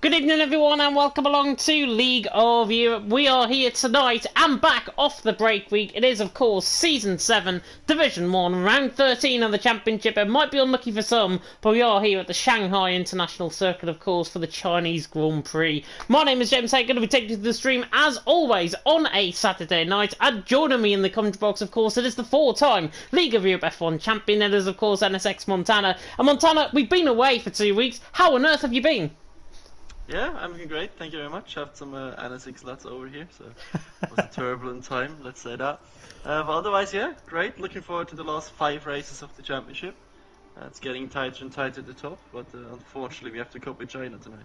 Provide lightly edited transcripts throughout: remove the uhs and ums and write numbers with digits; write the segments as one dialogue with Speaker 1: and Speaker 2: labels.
Speaker 1: Good evening everyone and welcome along to League of Europe. We are here tonight and back off the break week. It is of course Season 7, Division 1, Round 13 of the Championship. It might be unlucky for some, but we are here at the Shanghai International Circuit of course for the Chinese Grand Prix. My name is James Hay, going to be taking you to the stream as always on a Saturday night. And joining me in the comment box of course it is the 4-time League of Europe F1 champion. It is of course NSX Montana. And Montana, we've been away for 2 weeks. How on earth have you been?
Speaker 2: Yeah, I'm doing great, thank you very much. I have some NSX lads over here, so it was a turbulent time, let's say that. But otherwise, yeah, great. Looking forward to the last 5 races of the championship. It's getting tighter and tighter at the top, but unfortunately we have to cope with China tonight.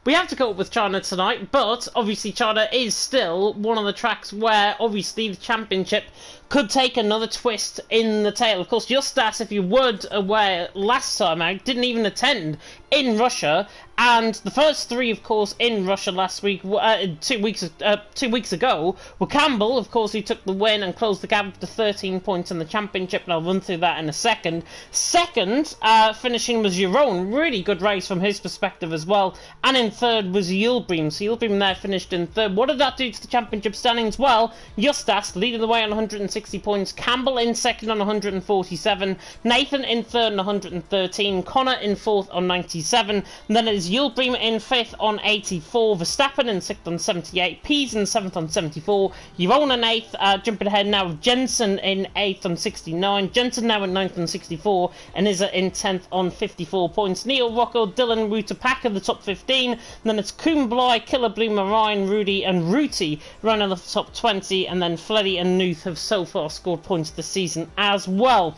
Speaker 1: We have to cope with China tonight, but obviously China is still one of the tracks where obviously the championship could take another twist in the tail. Of course, Justas, if you weren't aware last time out, didn't even attend in Russia, and the first 3, of course, in Russia last week, 2 weeks ago, were Campbell, of course, who took the win and closed the gap to 13 points in the championship, and I'll run through that in a second. Second, finishing was Jeroen, really good race from his perspective as well, and in third was Yildirim, so Yildirim there finished in third. What did that do to the championship standings? Well, Justas leading the way on 160 points, Campbell in second on 147, Nathan in third on 113, Connor in fourth on 97, and then it is Yildirim in 5th on 84, Verstappen in 6th on 78, Pease in 7th on 74, Jeroen in 8th, jumping ahead now with Jensen in 8th on 69, Jensen now in 9th on 64, and Izza in 10th on 54 points. Neil, Rocco, Dylan, Ruta Pack in the top 15, and then it's Kumbly, Killer Blue, Marine, Rudy and Ruti running the top 20, and then Fleddy and Nuth have so far scored points this season as well.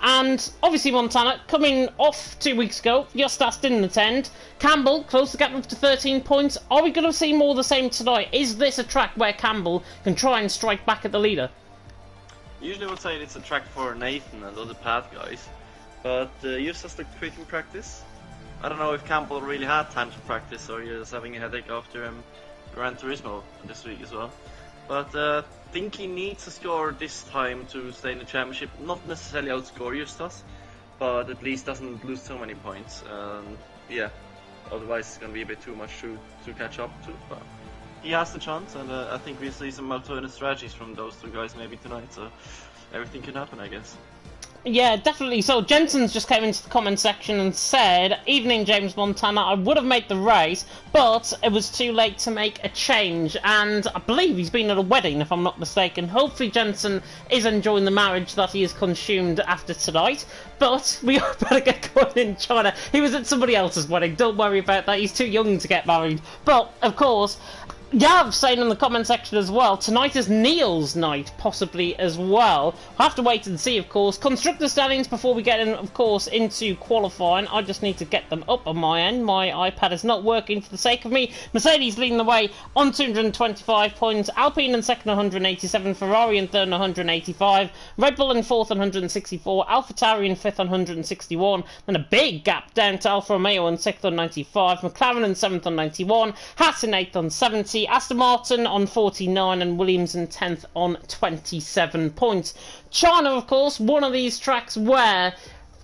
Speaker 1: And obviously Montana, coming off 2 weeks ago, Justas didn't attend. Campbell closed the gap up to 13 points. Are we going to see more of the same tonight? Is this a track where Campbell can try and strike back at the leader?
Speaker 2: Usually I would say it's a track for Nathan and other path guys, but Justas looked quick in practice. I don't know if Campbell really had time to practice or he's having a headache after Gran Turismo this week as well. But I think he needs to score this time to stay in the championship. Not necessarily outscore Justas, but at least doesn't lose so many points. Yeah, otherwise it's going to be a bit too much to catch up to. But he has the chance, and I think we'll see some alternate strategies from those 2 guys maybe tonight. So everything can happen, I guess.
Speaker 1: Yeah, definitely. So Jensen's just came into the comment section and said, "Evening, James Montana. I would have made the race, but it was too late to make a change." And I believe he's been at a wedding, if I'm not mistaken. Hopefully Jensen is enjoying the marriage that he has consumed after tonight. But we better get going in China. He was at somebody else's wedding. Don't worry about that. He's too young to get married. But, of course, Yav saying in the comment section as well, tonight is Neil's night, possibly as well. We'll have to wait and see, of course. Constructor standings before we get in, of course, into qualifying. I just need to get them up on my end. My iPad is not working for the sake of me. Mercedes leading the way on 225 points. Alpine in second on 187. Ferrari in third on 185. Red Bull in fourth on 164. AlphaTauri in fifth on 161. Then a big gap down to Alfa Romeo in sixth on 95. McLaren in seventh on 91. Haas in eighth on 70. Aston Martin on 49 and Williams in 10th on 27 points. China, of course, one of these tracks where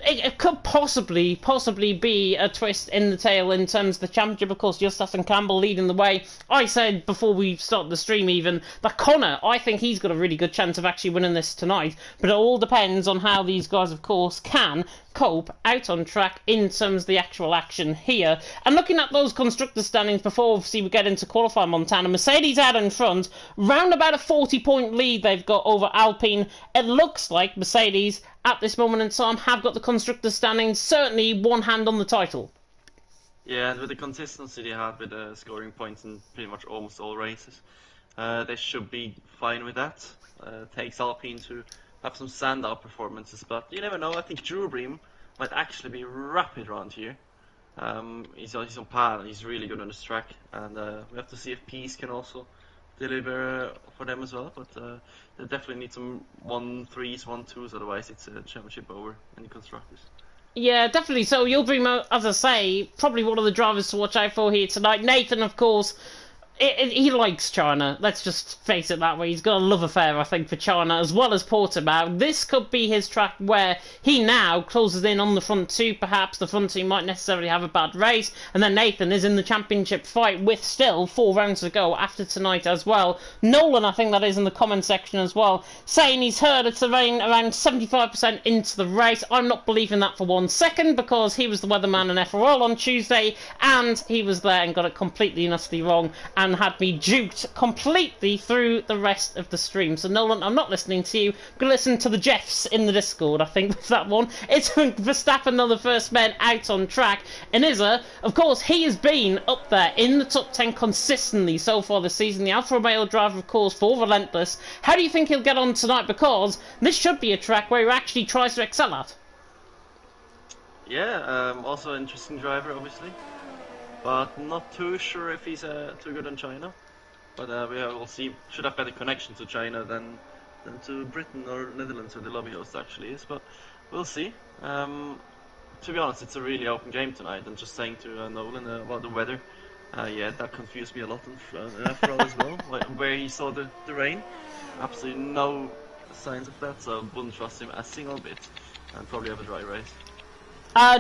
Speaker 1: it could possibly be a twist in the tail in terms of the championship. Of course, Justas and Campbell leading the way. I said before we started the stream even that Connor, I think he's got a really good chance of actually winning this tonight. But it all depends on how these guys, of course, can cope out on track in terms of the actual action here. And looking at those constructor standings before obviously we get into qualifying, Montana, Mercedes out in front, round about a 40-point lead they've got over Alpine. It looks like Mercedes at this moment in time have got the constructor standings, certainly one hand on the title.
Speaker 2: Yeah, and with the consistency they had with scoring points in pretty much almost all races, they should be fine with that. Takes Alpine to have some standout performances, but you never know. I think Yildirim might actually be rapid around here. He's on par, he's really good on this track, and we have to see if Peace can also deliver for them as well, but they definitely need some 1-3s, 1-2s, otherwise it's a championship over in the constructors.
Speaker 1: Yeah, definitely. So Yildirim, as I say, probably one of the drivers to watch out for here tonight. Nathan, of course, he likes China. Let's just face it that way. He's got a love affair, I think, for China as well as Portimao. This could be his track where he now closes in on the front two. Perhaps the front two might necessarily have a bad race, and then Nathan is in the championship fight with still 4 rounds to go after tonight as well. Nolan, I think that is in the comment section as well, saying he's heard it's around 75% into the race. I'm not believing that for 1 second, because he was the weatherman in FRL on Tuesday, and he was there and got it completely and utterly wrong, and had me duped completely through the rest of the stream. So Nolan, I'm not listening to you. I'm going to listen to the Jeffs in the Discord, I think, with that one. It's Verstappen are the first men out on track. And Izza, of course, he has been up there in the top 10 consistently so far this season. The Alfa Romeo driver, of course, for Relentless. How do you think he'll get on tonight? Because this should be a track where he actually tries to excel at.
Speaker 2: Yeah, also an interesting driver, obviously. But not too sure if he's too good in China. But we'll see. Should have better connection to China than to Britain or Netherlands, where the lobby host actually is. But we'll see. To be honest, it's a really open game tonight. And just saying to Nolan about the weather, yeah, that confused me a lot in as well, where he saw the rain. Absolutely no signs of that, so wouldn't trust him a single bit, and probably have a dry race.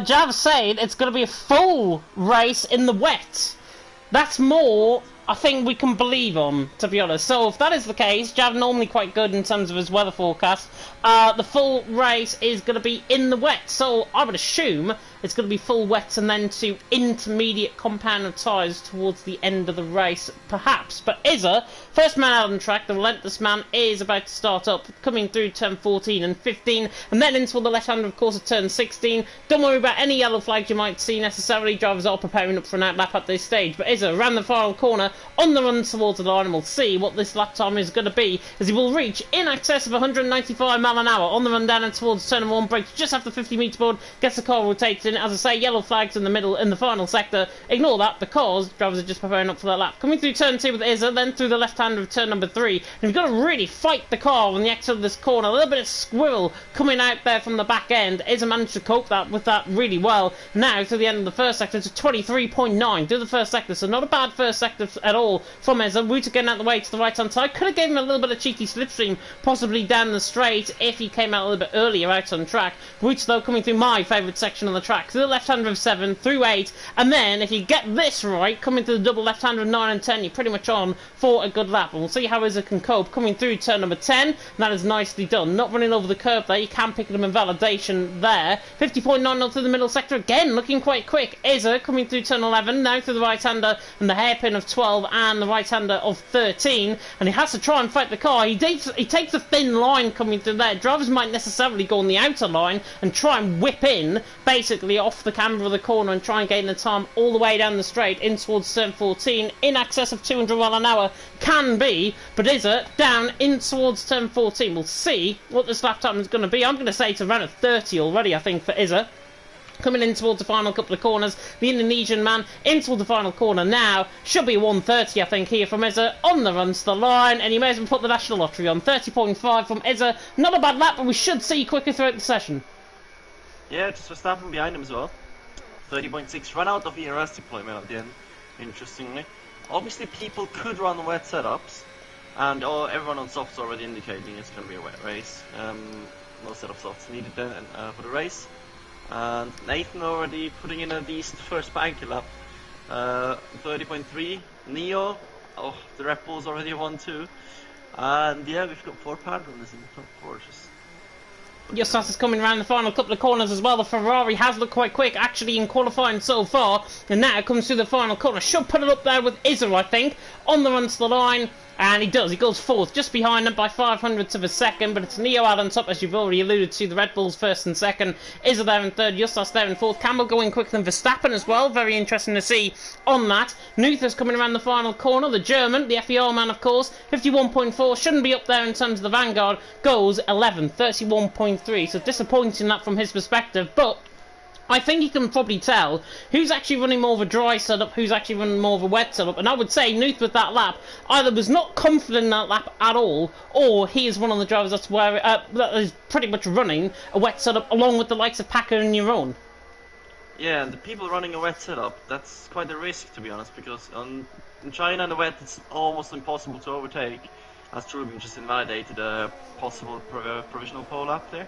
Speaker 1: Jav said it's going to be a full race in the wet. That's more, I think, we can believe on, to be honest. So if that is the case, Jav normally quite good in terms of his weather forecast. The full race is going to be in the wet. So I would assume it's going to be full wet and then to intermediate compound of tyres towards the end of the race, perhaps. But Izza, first man out on track, the Relentless man, is about to start up, coming through turn 14 and 15, and then into the left-hander, of course, at turn 16. Don't worry about any yellow flags you might see necessarily. Drivers are preparing up for an outlap at this stage. But Izza, around the final corner, on the run towards the line, and we'll see what this lap time is going to be, as he will reach in excess of 195 mph on the run down and towards turn 1, breaks just after 50 metre board, gets the car rotated in. As I say, yellow flags in the middle, in the final sector. Ignore that, because drivers are just preparing up for that lap. Coming through turn 2 with Izza, then through the left hand of turn number 3. And you've got to really fight the car on the exit of this corner. A little bit of squirrel coming out there from the back end. Izza managed to cope with that really well. Now, to the end of the first sector, to 23.9 through the first sector. So not a bad first sector at all from Izza. Wouter getting out the way to the right hand side. Could have given him a little bit of cheeky slipstream, possibly down the straight, if he came out a little bit earlier out on track. Wouter, though, coming through my favourite section on the track. Through the left-hander of 7, through 8, and then if you get this right, coming to the double left-hander of 9 and 10, you're pretty much on for a good lap. And we'll see how Izza can cope. Coming through turn number 10, and that is nicely done. Not running over the curb there, you can pick him in validation there. 50.9 through the middle sector, again looking quite quick. Izza coming through turn 11, now through the right-hander and the hairpin of 12 and the right-hander of 13, and he has to try and fight the car. He takes a thin line coming through there. Drivers might necessarily go on the outer line and try and whip in, basically off the camber of the corner, and try and gain the time all the way down the straight in towards turn 14, in excess of 200 miles an hour can be, but Izza down in towards turn 14. We'll see what this lap time is going to be. I'm going to say it's around a 30 already, I think, for Izza. Coming in towards the final couple of corners, the Indonesian man in towards the final corner now. Should be 130, I think, here from Izza. On the run to the line, and he may as well put the National Lottery on. 30.5 from Izza. Not a bad lap, but we should see quicker throughout the session.
Speaker 2: Yeah, just Verstappen behind him as well. 30.6, run out of ERS deployment at the end, interestingly. Obviously, people could run wet setups, and everyone on softs already indicating it's going to be a wet race. No set of softs needed then for the race. And Nathan already putting in a decent first banker lap. 30.3. Neo, oh, the Red Bull's already won too. And yeah, we've got 4 pad runners in the top 4.
Speaker 1: Justas is coming around the final couple of corners as well. The Ferrari has looked quite quick, actually, in qualifying so far. And now it comes through the final corner. Should put it up there with Izza, I think. On the run to the line. And he does. He goes fourth, just behind him by 500ths of a second. But it's Neo out on top, as you've already alluded to. The Red Bulls first and second. Izza there in third. Justas there in fourth. Campbell going quicker than Verstappen as well. Very interesting to see on that. Nuthers coming around the final corner. The German, the FER man, of course. 51.4. Shouldn't be up there in terms of the Vanguard. Goes 11th. 31.3. So disappointing that from his perspective. But I think you can probably tell who's actually running more of a dry setup, who's actually running more of a wet setup. And I would say Nuth with that lap either was not confident in that lap at all, or he is one of the drivers that is pretty much running a wet setup along with the likes of Packer and your own.
Speaker 2: Yeah, and the people running a wet setup, that's quite a risk to be honest, because in China and the wet it's almost impossible to overtake, as Trubin just invalidated a possible provisional pole lap there.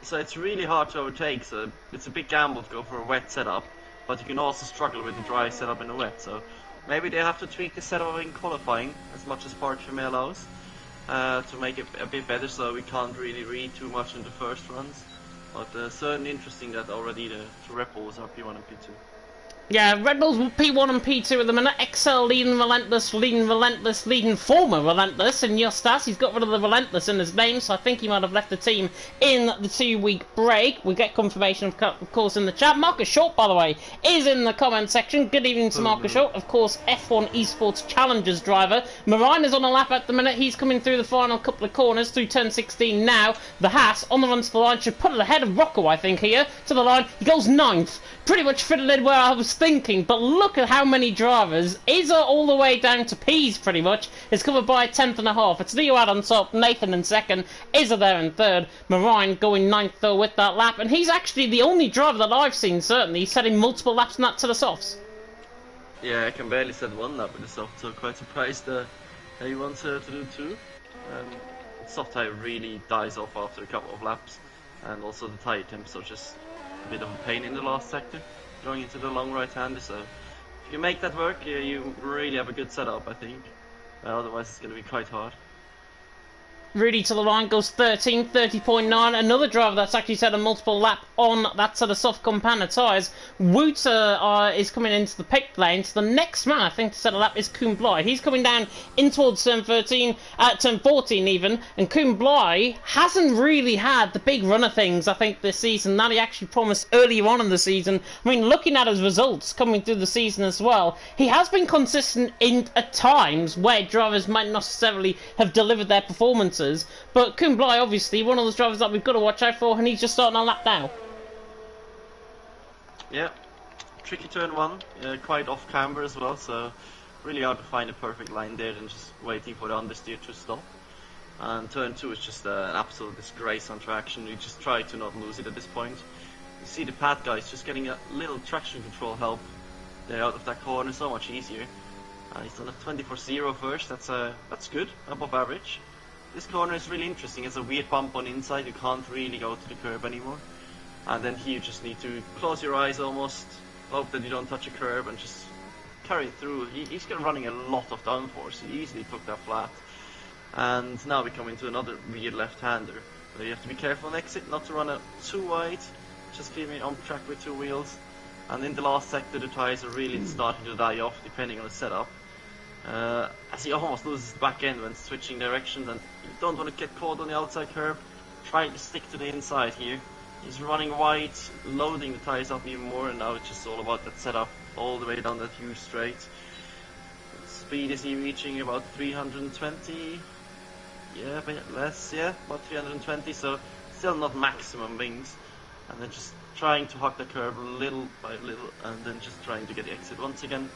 Speaker 2: So it's really hard to overtake, so it's a big gamble to go for a wet setup, but you can also struggle with the dry setup in the wet, so maybe they have to tweak the setup in qualifying as much as Part 3 allows, to make it a bit better, so we can't really read too much in the first runs. But certainly interesting that already the Red Bulls are P1 and P2.
Speaker 1: Yeah, Red Bulls P1 and P2 at the minute. Excel leading Relentless, leading former Relentless. And Justas, he's got rid of the Relentless in his name, so I think he might have left the team in the 2-week break. We get confirmation, of course, in the chat. Marcus Short, by the way, is in the comment section. Good evening to Marcus Short. Of course, F1 Esports Challengers driver. Marine is on a lap at the minute. He's coming through the final couple of corners through turn 16 now. The Haas on the run to the line should put it ahead of Rocco, I think, here to the line. He goes 9th. Pretty much fitted in where I was thinking, but look at how many drivers. Isa all the way down to P's pretty much is covered by a 10th.5. It's Leo out on top, Nathan in second, Isa there in third, Marine going 9th though with that lap, and he's actually the only driver that I've seen certainly setting multiple laps in that to the softs.
Speaker 2: Yeah, I can barely set one lap with the soft, so quite surprised that he wants to do two. Soft tire really dies off after a couple of laps, and also the tire temps are just a bit of a pain in the last sector, going into the long right-hander, so if you make that work, you really have a good setup, I think. Otherwise it's going to be quite hard.
Speaker 1: Rudy to the line goes 13, 30.9. Another driver that's actually set a multiple lap on that set of soft Campana tyres. Wouter is coming into the pit lane. So the next man, I think, to set a lap is Koen Bly. He's coming down in towards turn 13, turn 14 even. And Koen Bly hasn't really had the big runner things, I think, this season that he actually promised earlier on in the season. I mean, looking at his results coming through the season as well, he has been consistent at times where drivers might not necessarily have delivered their performances. But Koen Bly, obviously, one of those drivers that we've got to watch out for, and he's just starting a lap now.
Speaker 2: Yeah, tricky turn 1, quite off camber as well, so really hard to find a perfect line there and just waiting for the understeer to stop. And turn 2 is just an absolute disgrace on traction. You just try to not lose it at this point. You see the Pat guys just getting a little traction control help there out of that corner, so much easier. He's done a 24.0 first, that's good, above average. This corner is really interesting. It's a weird bump on inside. You can't really go to the curb anymore. And then here you just need to close your eyes almost, hope that you don't touch a curb, and just carry it through. He's running a lot of downforce. He easily took that flat. And now we come into another weird left-hander. So you have to be careful on exit, not to run it too wide. Just keep it on track with 2 wheels. And in the last sector, the tires are really starting to die off, depending on the setup. As he almost loses the back end when switching directions, and you don't want to get caught on the outside curb. Try to stick to the inside here. He's running wide, loading the tires up even more, and now it's just all about that setup all the way down that huge straight. Speed is he reaching about 320? Yeah, a bit less, yeah, about 320, so still not maximum wings. And then just trying to hug the curb little by little, and then just trying to get the exit once again.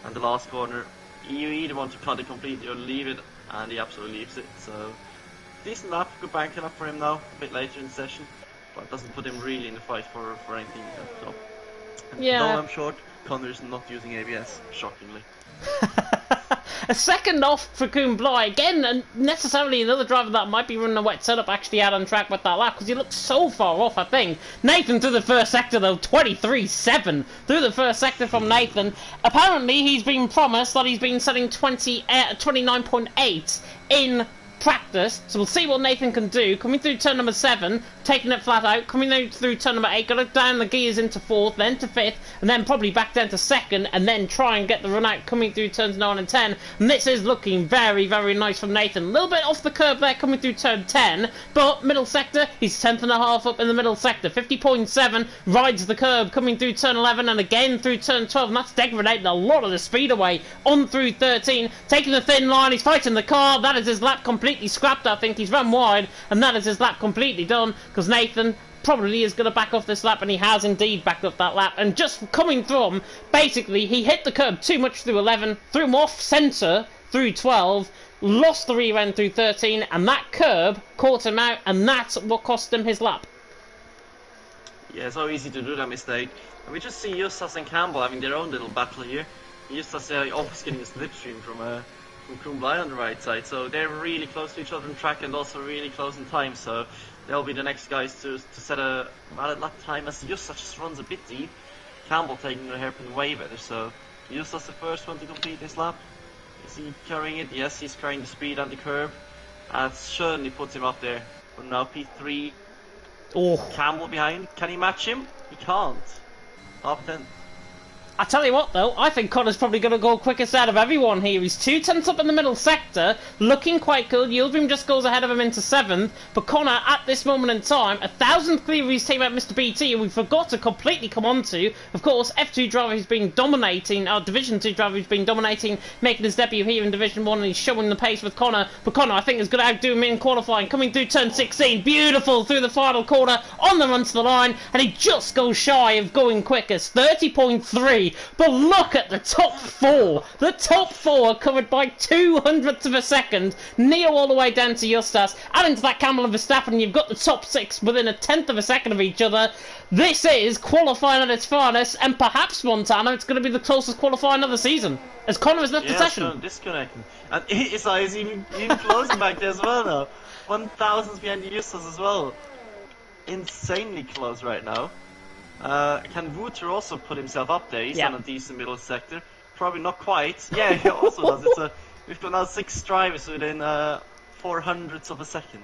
Speaker 2: And the last corner, you either want to cut it completely or leave it, and he absolutely leaves it. So decent lap, good banking up for him now, a bit later in the session, but doesn't put him really in the fight for anything at the top. And
Speaker 1: yeah.
Speaker 2: though I'm short, Connor's not using ABS, shockingly.
Speaker 1: A second off for Koen Bly again, and necessarily another driver that might be running a wet setup actually out on track with that lap, because he looks so far off, I think. Nathan through the first sector though, 23.7 through the first sector from Nathan. Apparently he's been promised that he's been setting 29.8 in practice, so we'll see what Nathan can do. Coming through turn number 7, taking it flat out, coming through turn number 8, got to down the gears into 4th, then to 5th, and then probably back down to 2nd, and then try and get the run out coming through turns 9 and 10, and this is looking very, very nice from Nathan. A little bit off the curb there coming through turn 10, but middle sector, he's 10.5 up in the middle sector, 50.7, rides the curb coming through turn 11, and again through turn 12, and that's degrading a lot of the speed away on through 13, taking the thin line, he's fighting the car, that is his lap completely scrapped. I think he's run wide, and that is his lap completely done, because Nathan probably is going to back off this lap, and he has indeed backed up that lap. And just coming through him, basically he hit the curb too much through 11, threw him off centre through 12, lost the rear end through 13, and that curb caught him out, and that's what cost him his lap.
Speaker 2: Yeah, it's so easy to do that mistake. And we just see Justas and Campbell having their own little battle here. Justas always getting a slipstream from Kumbla on the right side, so they're really close to each other in track and also really close in time, so they'll be the next guys to set a valid lap time as Justas just runs a bit deep. Campbell taking the hairpin way better, so Justas the first one to complete this lap. Is he carrying it? Yes, he's carrying the speed on the curb. That certainly puts him up there. But now P3.
Speaker 1: Oh.
Speaker 2: Campbell behind. Can he match him? He can't. Half 10.
Speaker 1: I tell you what though, I think Connor's probably going to go quickest out of everyone here. He's 2 tenths up in the middle sector, looking quite good. Yildirim just goes ahead of him into 7th, but Connor at this moment in time, 1,000th clear of his teammate Mr. BT, and we forgot to completely come on to, of course, F2 driver who's been dominating, our Division 2 driver who's been dominating, making his debut here in Division 1, and he's showing the pace with Connor, but Connor I think is going to outdo him in qualifying, coming through turn 16, beautiful through the final corner, on the run to the line, and he just goes shy of going quickest, 30.3. But look at the top 4. The top 4 are covered by 200ths of a second. Neo all the way down to Justas. Add into that Campbell and Verstappen, you've got the top 6 within a 10th of a second of each other. This is qualifying at its finest, and perhaps Montana, it's going to be the closest qualifying of the season. As Connor has left the session.
Speaker 2: Disconnecting. And his eye is even closing back there as well now. 1,000 behind the Justas as well. Insanely close right now. Can Wouter also put himself up there? He's on a decent middle sector. Probably not quite. Yeah, he also does. We've got now 6 drivers within 400ths of a second.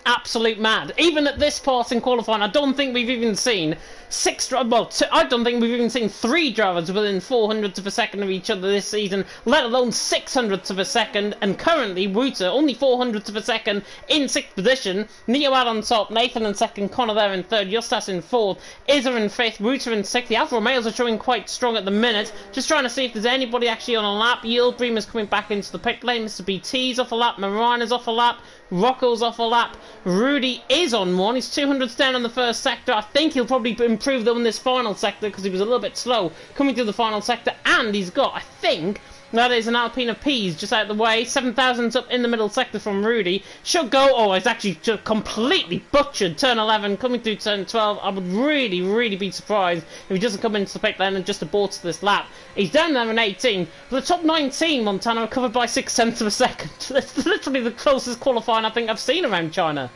Speaker 1: Absolute mad. Even at this part in qualifying, I don't think we've even seen I don't think we've even seen 3 drivers within 400ths of a second of each other this season, let alone 600ths of a second, and currently Wouter only 400ths of a second in 6th position, Neo out on top, Nathan in 2nd, Connor there in 3rd, Justas in 4th, Izza in 5th, Wouter in 6th. The Alfa Romeos are showing quite strong at the minute, just trying to see if there's anybody actually on a lap. Yildirim is coming back into the pit lane, Mr. BT's off a lap, Marina's off a lap, Rocco's off a lap, Rudy is on one, he's 200ths down in the first sector. I think he'll probably improve though in this final sector because he was a little bit slow coming through the final sector, and he's got, I think, that is an Alpina P's just out of the way. 7,000's up in the middle sector from Rudy. Should go. Oh, it's actually just completely butchered. Turn 11, coming through turn 12. I would really, really be surprised if he doesn't come into the pit lane and just aborts this lap. He's down there in 18. But the top 19, Montana, are covered by 6 tenths of a second. That's literally the closest qualifying I think I've seen around China.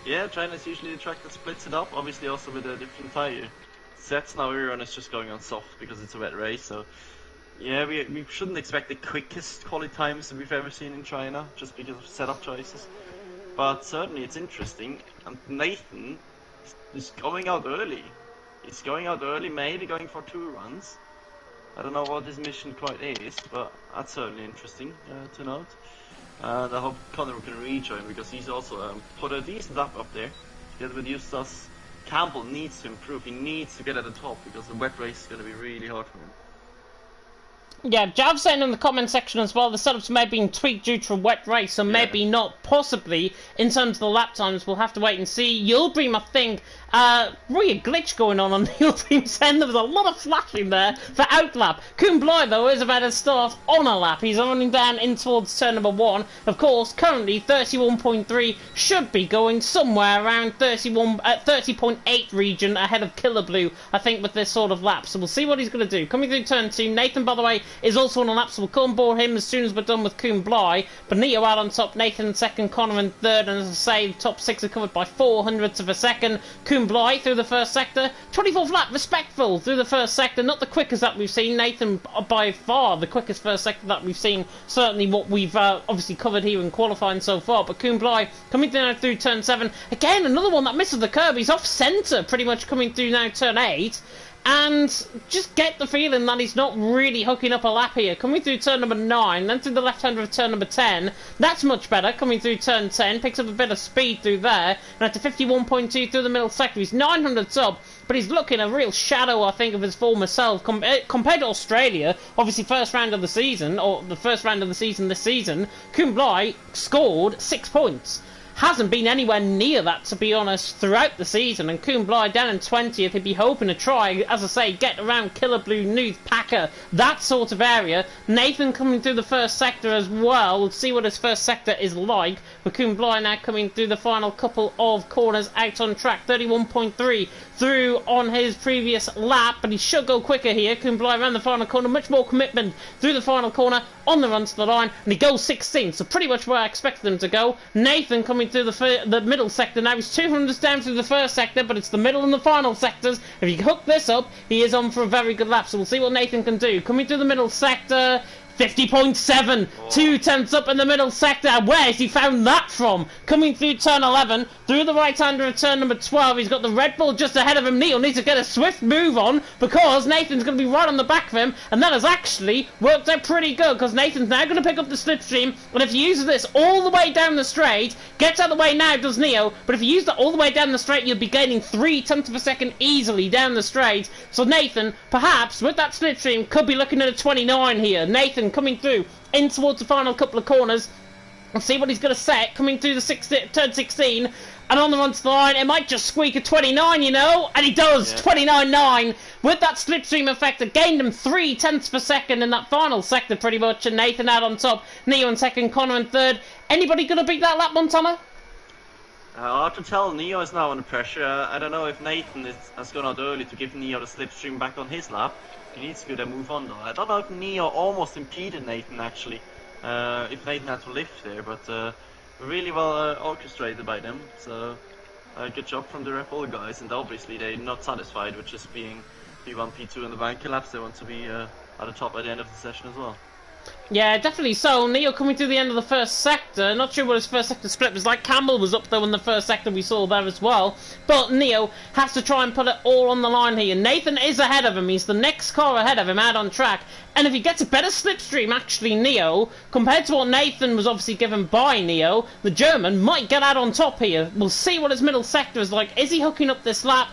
Speaker 2: Yeah, China's usually the track that splits it up. Obviously also with a different tyre sets. Now everyone is just going on soft because it's a wet race, so... Yeah, we shouldn't expect the quickest quality times that we've ever seen in China, just because of setup choices. But certainly it's interesting, and Nathan is going out early. He's going out early, maybe going for 2 runs. I don't know what his mission quite is, but that's certainly interesting to note. And I hope Connor can rejoin, because he's also put a decent lap up there. Together with Justas, Campbell needs to improve, he needs to get at the top, because the wet race is going to be really hard for him.
Speaker 1: Yeah, Jav saying in the comment section as well, the setups may have been tweaked due to a wet race, so maybe not, possibly, in terms of the lap times. We'll have to wait and see. Yildirim, I think, really a glitch going on Yildirim's end. There was a lot of flashing there for outlap. Kumbla, though, is about to start on a lap. He's running down in towards turn number 1. Of course, currently 31.3 should be going somewhere around 30.8 region ahead of Killer Blue, I think, with this sort of lap. So we'll see what he's going to do. Coming through turn 2, Nathan, by the way, is also on a lap, so we'll come board him as soon as we're done with Kumbla. But Neo out on top, Nathan in 2nd, Connor in 3rd, and as I say, the top 6 are covered by 400ths of a second. Kumbla through the first sector, 24th lap, respectful through the first sector, not the quickest that we've seen. Nathan by far the quickest first sector that we've seen, certainly what we've obviously covered here in qualifying so far. But Kumbla coming down through turn 7, again another one that misses the curb. He's off centre pretty much coming through now turn 8. And just get the feeling that he's not really hooking up a lap here. Coming through turn number 9, then through the left-hander of turn number 10. That's much better. Coming through turn 10, picks up a bit of speed through there. And at the 51.2 through the middle sector, he's 900ths up. But he's looking a real shadow, I think, of his former self. Compared to Australia, obviously first round of the season, or the first round of the season this season, Kumbla scored 6 points. hasn't been anywhere near that, to be honest, throughout the season. And Kuhnblai down in 20th, he'd be hoping to try, as I say, get around Killer Blue, Nuth, Packer, that sort of area. Nathan coming through the first sector as well. We'll see what his first sector is like. But Kuhnblai now coming through the final couple of corners out on track. 31.3 through on his previous lap, but he should go quicker here. Kuhnblai around the final corner, much more commitment through the final corner, on the run to the line, and he goes 16th, so pretty much where I expected him to go. Nathan coming through the middle sector now. He's 200s down through the first sector, but it's the middle and the final sectors. If you hook this up, he is on for a very good lap, so we'll see what Nathan can do. Coming through the middle sector, 50.7, 2 tenths up in the middle sector. Where has he found that from? Coming through turn 11, through the right-hander of turn number 12, he's got the Red Bull just ahead of him. Neil needs to get a swift move on because Nathan's going to be right on the back of him, and that has actually worked out pretty good because Nathan's now going to pick up the slipstream, and if he uses this all the way down the straight, gets out of the way now, does Neo, but if he used that all the way down the straight, you'll be gaining 3 tenths of a second easily down the straight. So Nathan, perhaps, with that slipstream, could be looking at a 29 here. Nathan coming through in towards the final couple of corners. Let's see what he's going to set coming through the turn 16, and on the run to the line it might just squeak a 29, you know, and he does. 29.9 with that slipstream effect. It gained him 3 tenths per second in that final sector pretty much, and Nathan out on top, Neo in second, Connor in third. Anybody going to beat that lap, Montana?
Speaker 2: Hard to tell. Neo is now under pressure. I don't know if Nathan has gone out early to give Neo the slipstream back on his lap. He needs to move on though. I don't know if Neo almost impeded Nathan actually. If Nathan had to lift there, but really well orchestrated by them. So good job from the Red Bull guys, and obviously they're not satisfied with just being P1, P2 in the banker laps. They want to be at the top at the end of the session as well.
Speaker 1: Yeah, definitely so. Neo coming through the end of the first sector. Not sure what his first sector split was like. Campbell was up there in the first sector we saw there as well. But Neo has to try and put it all on the line here. Nathan is ahead of him. He's the next car ahead of him out on track. And if he gets a better slipstream, actually, Neo, compared to what Nathan was obviously given by Neo, the German might get out on top here. We'll see what his middle sector is like. Is he hooking up this lap?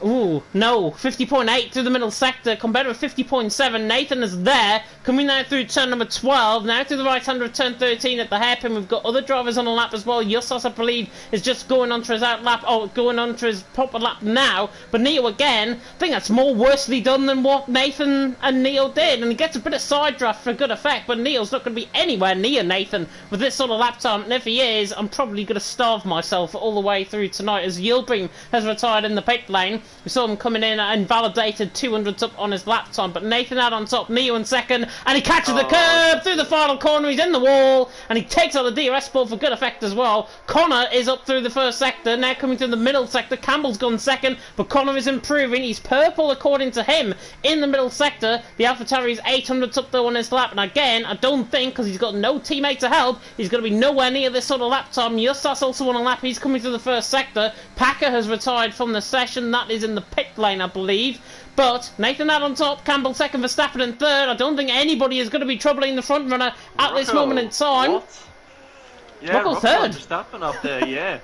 Speaker 1: Ooh, no. 50.8 through the middle sector, compared with 50.7. Nathan is there, coming now through turn number 12, now through the right-hander of turn 13 at the hairpin. We've got other drivers on the lap as well. Justas, I believe, is just going onto his out lap, or going onto his proper lap now. But Neo again, I think that's more worsely done than what Nathan and Neo did, and he gets a bit of side draft for good effect, but Neo's not going to be anywhere near Nathan with this sort of lap time, and if he is, I'm probably going to starve myself all the way through tonight, as Yilbeam has retired in the pit lane. We saw him coming in and validated 200s up on his lap time, but Nathan out on top, Neo in second, and he catches the curb through the final corner. He's in the wall, and he takes out the DRS ball for good effect as well. Connor is up through the first sector, now coming through the middle sector. Campbell's gone second, but Connor is improving. He's purple according to him in the middle sector. The AlphaTauri's 800s up there on his lap, and again, I don't think, because he's got no teammate to help, he's going to be nowhere near this sort of lap time. Justas also on a lap. He's coming through the first sector. Packer has retired from the session. That is in the pit lane, I believe. But Nathan out on top, Campbell second, Verstappen in third. I don't think anybody is going to be troubling the front runner at this moment in time.
Speaker 2: What? Yeah,
Speaker 1: Rocco third.
Speaker 2: Verstappen up there, yeah.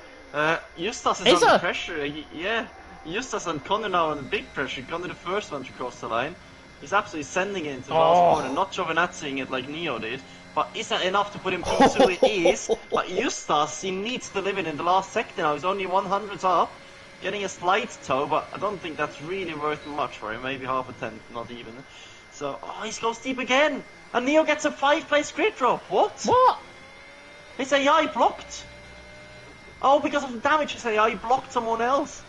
Speaker 2: Justas is under pressure. Yeah, Justas and Connor now under big pressure. Connor the first one to cross the line. He's absolutely sending it into the last corner, not Giovinazziing it like Neo did. But is that enough to put him P2? It is. But Justas, he needs to live it in the last sector now. He's only 100s up. Getting a slight toe, but I don't think that's really worth much for him. Maybe half a tenth, not even. So, he goes deep again. And Neo gets a 5-place grid drop. What?
Speaker 1: What?
Speaker 2: His AI blocked. Oh, because of the damage, his AI blocked someone else.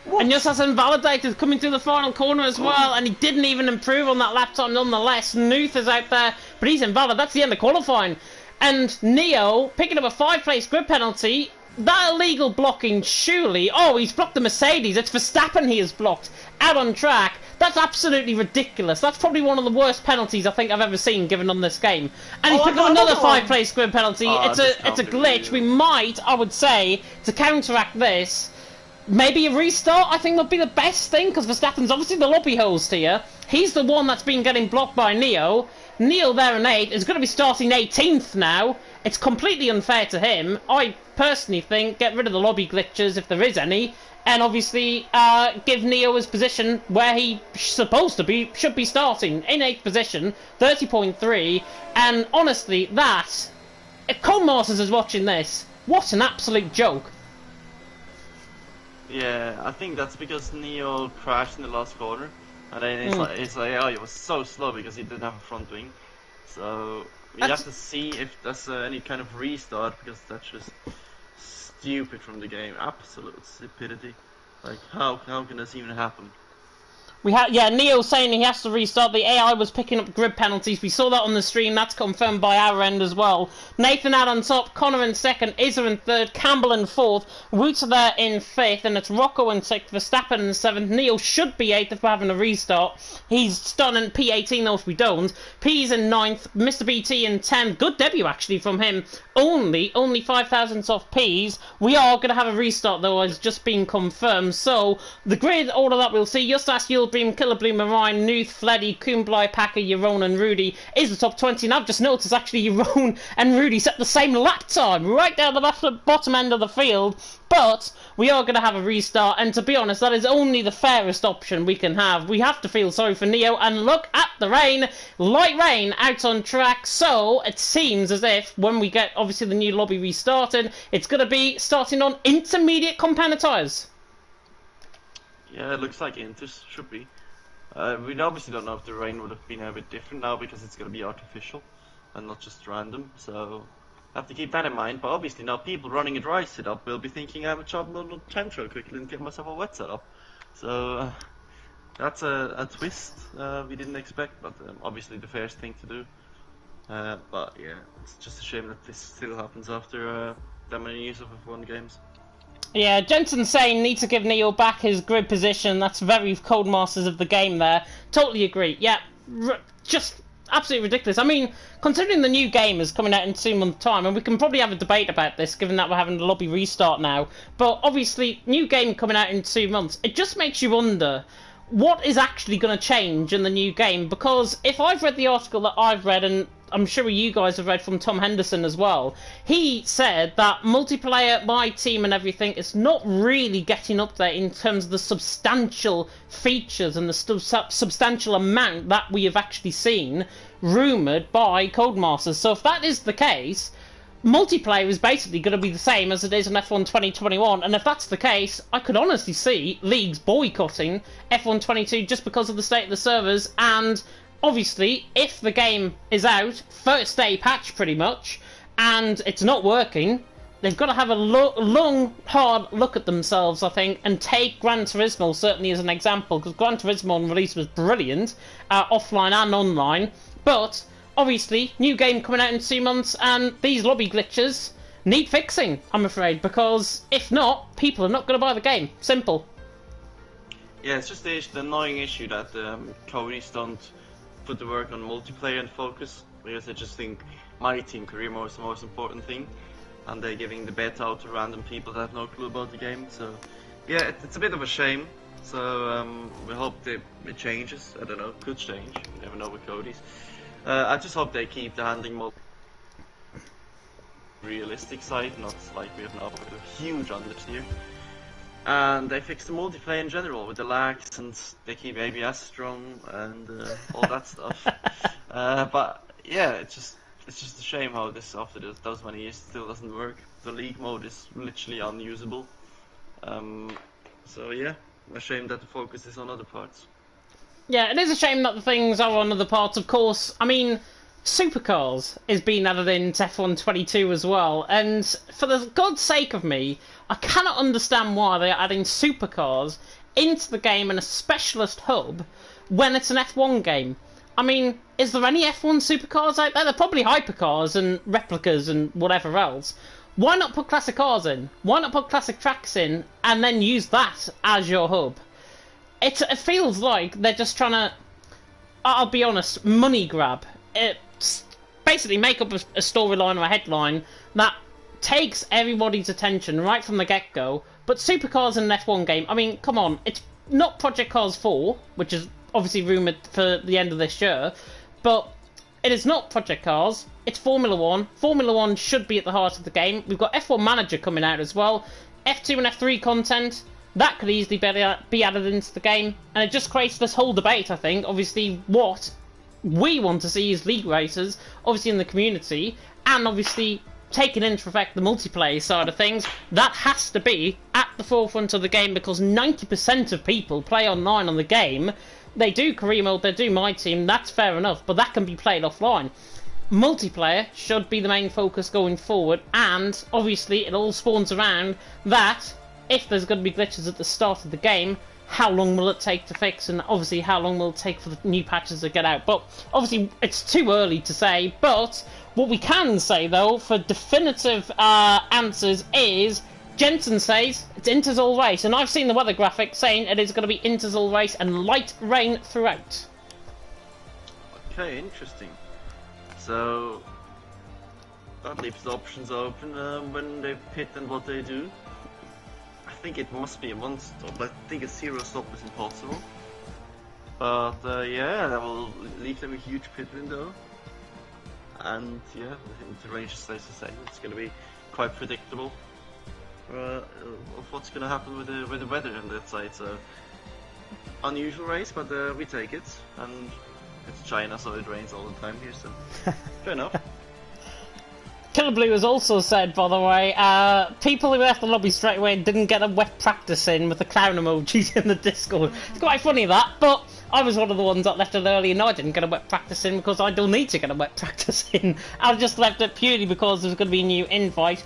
Speaker 2: What?
Speaker 1: And Justas invalidated coming through the final corner as well, and he didn't even improve on that lap time nonetheless. Nuth is out there, but he's invalid. That's the end of qualifying. And Neo picking up a 5-place grid penalty. That illegal blocking, surely. Oh, he's blocked the Mercedes. It's Verstappen he has blocked out on track. That's absolutely ridiculous. That's probably one of the worst penalties I think I've ever seen given on this game. And he's picked up another 5-place grid penalty. It's a glitch. We might, I would say, to counteract this, maybe a restart. I think would be the best thing, because Verstappen's obviously the lobby host here. He's the one that's been getting blocked by Neo. Neo there in 8th is going to be starting 18th now. It's completely unfair to him. I personally think get rid of the lobby glitches if there is any, and obviously give Neo his position where he should be starting in 8th position, 30.3. And honestly, that if Cole Masters is watching this, What an absolute joke.
Speaker 2: Yeah, I think that's because Neo crashed in the last corner, and then it's like oh, he was so slow because he didn't have a front wing. So we have to see if there's any kind of restart, because that's just stupid from the game. Absolute stupidity. Like how can this even happen?
Speaker 1: Yeah, Neo saying he has to restart. The AI was picking up grid penalties. We saw that on the stream. That's confirmed by our end as well. Nathan out on top, Connor in second, Izza in third, Campbell in fourth, Wooter there in fifth, and it's Rocco in sixth, Verstappen in seventh. Neo should be eighth if we're having a restart. He's starting P18 though if we don't. P's in ninth, Mr. BT in 10th. Good debut actually from him. Only 5 thousandths off P's. We are going to have a restart though, as just been confirmed. So the grid order that we'll see, Justas, Yieldbeam, Killer Blue, Marine, Nuth, Fleddy, Kumbly, Packer, Yaron and Rudy is the top 20. And I've just noticed actually Yaron and Rudy set the same lap time right down the bottom end of the field. But we are going to have a restart, and to be honest, that is only the fairest option we can have. We have to feel sorry for Neo, and look at the rain. Light rain out on track, so it seems as if when we get, obviously, the new lobby restarted, it's going to be starting on intermediate compounded tyres.
Speaker 2: Yeah, it looks like Inters should be. We obviously don't know if the rain would have been a bit different now, because it's going to be artificial and not just random, so have to keep that in mind. But obviously now people running a dry setup will be thinking I have a job little Chantro quickly and get myself a wet setup. So that's a twist we didn't expect, but obviously the fairest thing to do. But yeah, it's just a shame that this still happens after that many years of F1 games.
Speaker 1: Yeah, Jensen saying need to give Neo back his grid position. That's very Codemasters of the game there. Totally agree. Yeah, just absolutely ridiculous. I mean, considering the new game is coming out in 2 months' time, and we can probably have a debate about this, given that we're having the lobby restart now, but obviously, new game coming out in 2 months, it just makes you wonder what is actually going to change in the new game, because if I've read the article that I've read, and I'm sure you guys have read from Tom Henderson as well, he said that multiplayer, my team and everything is not really getting up there in terms of the substantial features and the substantial amount that we have actually seen rumoured by Codemasters. So if that is the case, multiplayer is basically going to be the same as it is in F1 2021, and if that's the case, I could honestly see leagues boycotting F1 22 just because of the state of the servers. And obviously, if the game is out, first day patch pretty much, and it's not working, they've got to have a long, hard look at themselves, I think, and take Gran Turismo certainly as an example, because Gran Turismo on release was brilliant, offline and online, but obviously, new game coming out in 2 months, and these lobby glitches need fixing, I'm afraid, because if not, people are not going to buy the game. Simple.
Speaker 2: Yeah, it's just the annoying issue that Codys don't put the work on multiplayer and focus, because they just think my team career mode is the most important thing, and they're giving the beta out to random people that have no clue about the game. So yeah, it's a bit of a shame. So we hope that it changes. I don't know, could change. You never know with Codys. I just hope they keep the handling more realistic side, not like we have now with a huge undertier. And they fix the multiplayer in general with the lags, and they keep ABS strong and all that stuff. But yeah, it's just a shame how this after those many years still doesn't work. The league mode is literally unusable. So yeah, a shame that the focus is on other parts.
Speaker 1: Yeah, it is a shame that the things are on other parts, of course. I mean, Supercars is being added into F1 22 as well, and for the God's sake of me, I cannot understand why they're adding Supercars into the game in a specialist hub when it's an F1 game. I mean, is there any F1 Supercars out there? They're probably hypercars and replicas and whatever else. Why not put classic cars in? Why not put classic tracks in and then use that as your hub? It feels like they're just trying to, I'll be honest, money grab. It's basically make up a storyline or a headline that takes everybody's attention right from the get-go. But Supercars in an F1 game, I mean, come on, it's not Project Cars 4, which is obviously rumoured for the end of this year, but it is not Project Cars, it's Formula 1. Formula 1 should be at the heart of the game. We've got F1 Manager coming out as well, F2 and F3 content. That could easily be added into the game, and it just creates this whole debate, I think. Obviously, what we want to see is league races, obviously in the community, and obviously taking into effect the multiplayer side of things, that has to be at the forefront of the game because 90% of people play online on the game. They do career mode, they do My Team, that's fair enough, but that can be played offline. Multiplayer should be the main focus going forward, and obviously it all spawns around that if there's going to be glitches at the start of the game, how long will it take to fix, and obviously how long will it take for the new patches to get out. But obviously it's too early to say, but what we can say though for definitive answers is Jensen says it's Interzal race, and I've seen the weather graphic saying it is going to be Interzal race and light rain throughout.
Speaker 2: Okay, interesting. So that leaves the options open when they pit and what they do. I think it must be a one-stop. I think a zero-stop is impossible. But yeah, that will leave them a huge pit window. And yeah, I think the range stays the same. It's going to be quite predictable of what's going to happen with the weather on that side. So unusual race, but we take it. And it's China, so it rains all the time here. So fair enough.
Speaker 1: Killer Blue has also said, by the way, people who left the lobby straight away didn't get a wet practice in with the clown emojis in the Discord. It's quite funny that, but I was one of the ones that left it early and I didn't get a wet practice in because I don't need to get a wet practice in. I just left it purely because there's going to be a new invite.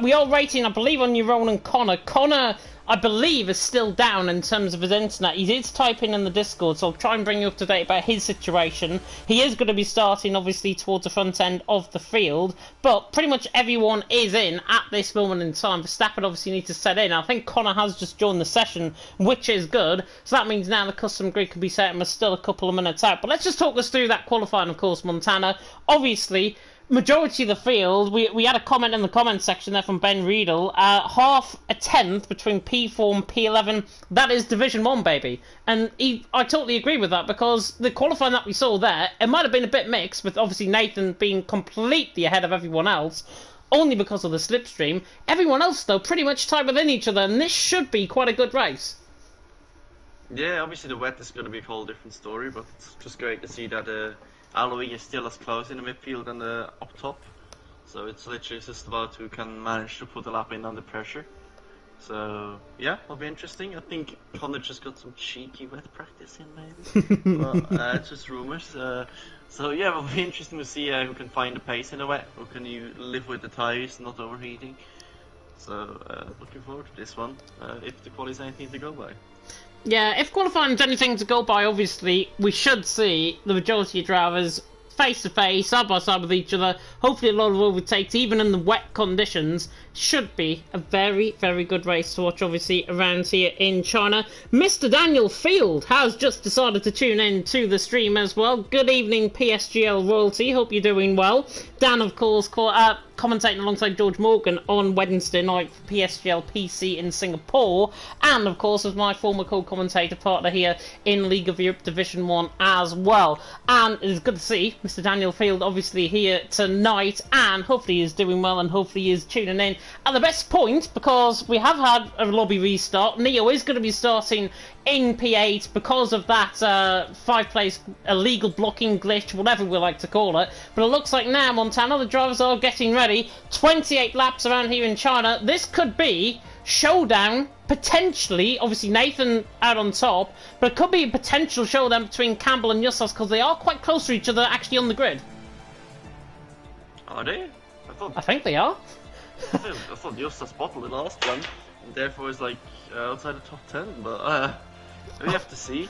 Speaker 1: We are rating, I believe, on Neuron and Connor. Connor, I believe, is still down in terms of his internet. He is typing in the Discord, so I'll try and bring you up to date about his situation. He is going to be starting, obviously, towards the front end of the field, but pretty much everyone is in at this moment in time. Verstappen obviously needs to set in. I think Connor has just joined the session, which is good, so that means now the custom grid can be set and we're still a couple of minutes out. But let's just talk us through that qualifying, of course, Montana. Obviously, majority of the field, we had a comment in the comment section there from Ben Riedel, half a tenth between P4 and P11, that is Division 1, baby. And I totally agree with that, because the qualifying that we saw there, it might have been a bit mixed, with obviously Nathan being completely ahead of everyone else, only because of the slipstream. Everyone else, though, pretty much tied within each other, and this should be quite a good race.
Speaker 2: Yeah, obviously the wet is going to be a whole different story, but it's just great to see that Aloy is still as close in the midfield and up top, so it's literally just about who can manage to put a lap in under pressure. So yeah, it'll be interesting. I think Connor just got some cheeky wet practice in maybe, but it's just rumours. So yeah, it'll be interesting to see who can find the pace in the wet, who can you live with the tyres not overheating. So looking forward to this one, if the quali is anything to go by.
Speaker 1: Yeah, if qualifying is anything to go by, obviously, we should see the majority of drivers face-to-face, side-by-side with each other. Hopefully a lot of overtakes, even in the wet conditions. Should be a very, very good race to watch, obviously, around here in China. Mr. Daniel Field has just decided to tune in to the stream as well. Good evening, PSGL royalty. Hope you're doing well. Dan, of course, commentating alongside George Morgan on Wednesday night for PSGL PC in Singapore, and of course as my former co-commentator partner here in League of Europe Division 1 as well. And it is good to see Mr. Daniel Field obviously here tonight, and hopefully he is doing well and hopefully he is tuning in at the best point, because we have had a lobby restart. Neo is going to be starting in P8 because of that 5-place illegal blocking glitch, whatever we like to call it. But it looks like now, Montana, the drivers are getting ready. 28 laps around here in China. This could be showdown, potentially. Obviously, Nathan out on top, but it could be a potential showdown between Campbell and Justas, because they are quite close to each other, actually, on the grid.
Speaker 2: Are they?
Speaker 1: I think they are.
Speaker 2: I thought Justas bottled the last one, and therefore is like outside the top 10, but we have to see.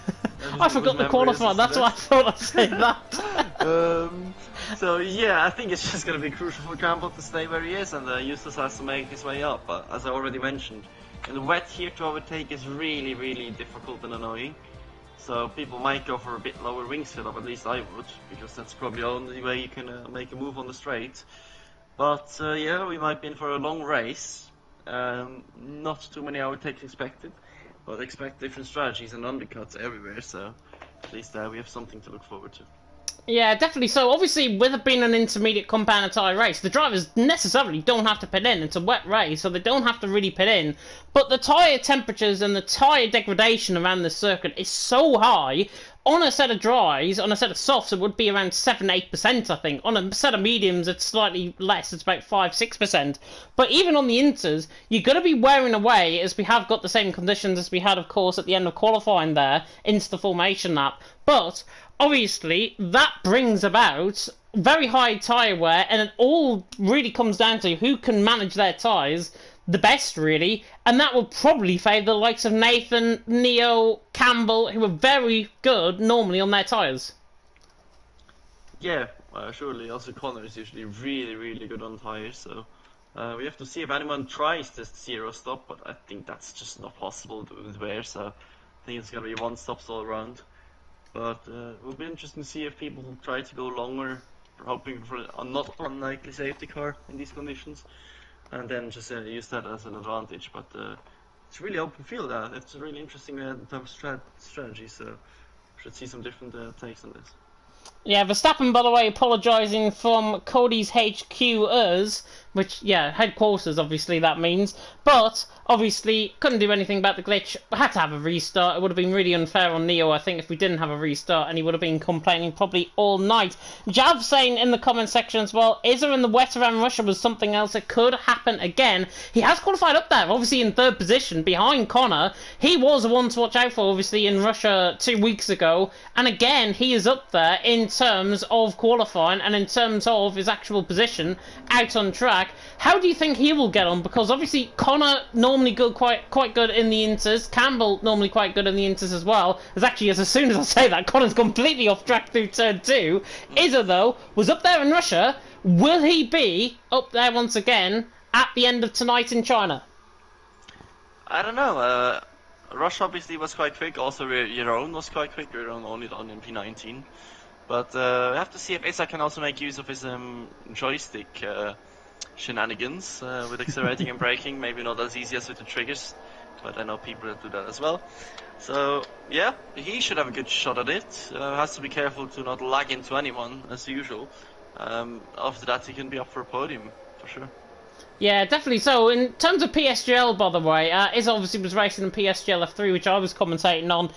Speaker 1: I forgot the qualifier, that's why I thought I'd say that.
Speaker 2: So yeah, I think it's just going to be crucial for Campbell to stay where he is, and Justas has to make his way up. But as I already mentioned, in the wet here to overtake is really, really difficult and annoying. So people might go for a bit lower wing setup, at least I would, because that's probably the only way you can make a move on the straight. But yeah, we might be in for a long race. Not too many overtakes expected, but expect different strategies and undercuts everywhere, so at least we have something to look forward to.
Speaker 1: Yeah, definitely. So obviously, with it being an intermediate compound tyre race, the drivers necessarily don't have to pit in. It's a wet race, so they don't have to really pit in. But the tyre temperatures and the tyre degradation around the circuit is so high. On a set of dries, on a set of softs, it would be around 7-8%, I think. On a set of mediums, it's slightly less. It's about 5-6%. But even on the inters, you're going to be wearing away, as we have got the same conditions as we had, of course, at the end of qualifying there, into the formation lap. But obviously, that brings about very high tyre wear, and it all really comes down to who can manage their tyres the best, really, and that will probably favour the likes of Nathan, Neo, Campbell, who are very good normally on their tyres.
Speaker 2: Yeah, surely. Also, Connor is usually really, really good on tyres, so we have to see if anyone tries this zero stop, but I think that's just not possible with wear, so I think it's going to be one stops all around. But it will be interesting to see if people try to go longer, hoping for a not unlikely safety car in these conditions, and then just use that as an advantage. But it's really open field. It's really interesting in terms of strategy, so we should see some different takes on this.
Speaker 1: Yeah, Verstappen, by the way, apologising from Cody's HQers, which, yeah, headquarters, obviously, that means. But, obviously, couldn't do anything about the glitch. Had to have a restart. It would have been really unfair on Neo, I think, if we didn't have a restart, and he would have been complaining probably all night. Jav saying in the comment section as well, Izza in the wet around Russia was something else. It could happen again. He has qualified up there, obviously in third position, behind Connor. He was the one to watch out for, obviously, in Russia 2 weeks ago. And again, he is up there in terms of qualifying and in terms of his actual position out on track. How do you think he will get on? Because obviously Connor normally good, quite good in the inters. Campbell normally quite good in the inters as well. As soon as I say that, Connor's completely off track through turn 2. Izza, though, was up there in Russia. Will he be up there once again at the end of tonight in China?
Speaker 2: I don't know. Russia obviously was quite quick. Also, Jeroen was quite quick. Jeroen only done in P19. But we have to see if Izza can also make use of his joystick shenanigans with accelerating and braking. Maybe not as easy as with the triggers, but I know people that do that as well. So yeah, he should have a good shot at it. Has to be careful to not lag into anyone as usual. After that, he can be up for a podium for sure.
Speaker 1: Yeah, definitely. So, in terms of PSGL, by the way, Izza obviously was racing in PSGL F3, which I was commentating on.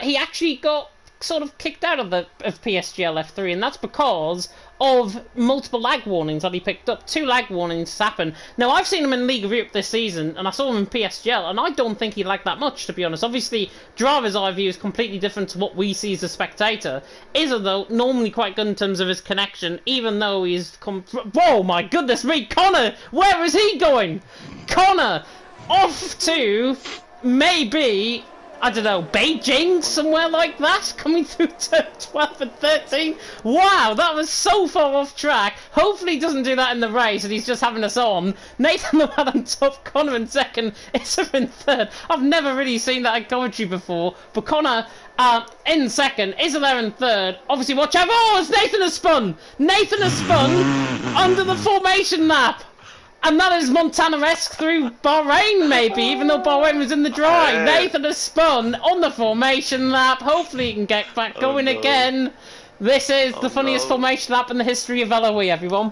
Speaker 1: He actually got sort of kicked out of PSGL F3, and that's because of multiple lag warnings that he picked up. 2 lag warnings happened. Now, I've seen him in League of Europe this season, and I saw him in PSGL, and I don't think he lagged that much, to be honest. Obviously, driver's eye view is completely different to what we see as a spectator. Izza, though, normally quite good in terms of his connection, even though he's whoa, my goodness me, Connor! Where is he going? Connor! Off to, maybe, I don't know, Beijing, somewhere like that, coming through turn 12 and 13. Wow, that was so far off track. Hopefully he doesn't do that in the race and he's just having us on. Nathan Lewad on top, Connor in second, Izza in third. I've never really seen that in commentary before, but Connor in second, Izza there in third. Obviously watch out, oh, it's Nathan has spun! Nathan has spun under the formation lap. And that is Montana-esque through Bahrain, maybe, even though Bahrain was in the dry. Nathan has spun on the formation lap. Hopefully he can get back going again. This is the funniest formation lap in the history of LOE, everyone.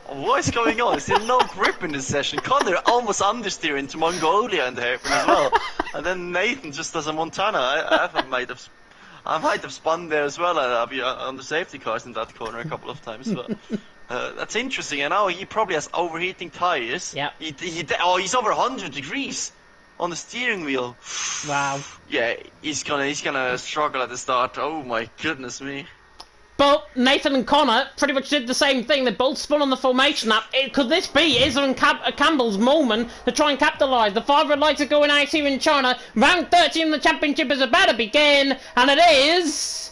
Speaker 2: What is going on? Is there no grip in this session? Connor almost understeer into Mongolia in the hairpin as well. And then Nathan just does a Montana. I might have spun there as well. I'll be on the safety cars in that corner a couple of times, but... that's interesting, and now he probably has overheating tires.
Speaker 1: Yeah.
Speaker 2: He's over 100 degrees on the steering wheel.
Speaker 1: Wow.
Speaker 2: Yeah, he's gonna struggle at the start. Oh my goodness me.
Speaker 1: But Nathan and Connor pretty much did the same thing. They both spun on the formation lap. Could this be Izza and Campbell's moment to try and capitalise? The 5 red lights are going out here in China. Round 13 in the championship is about to begin, and it is...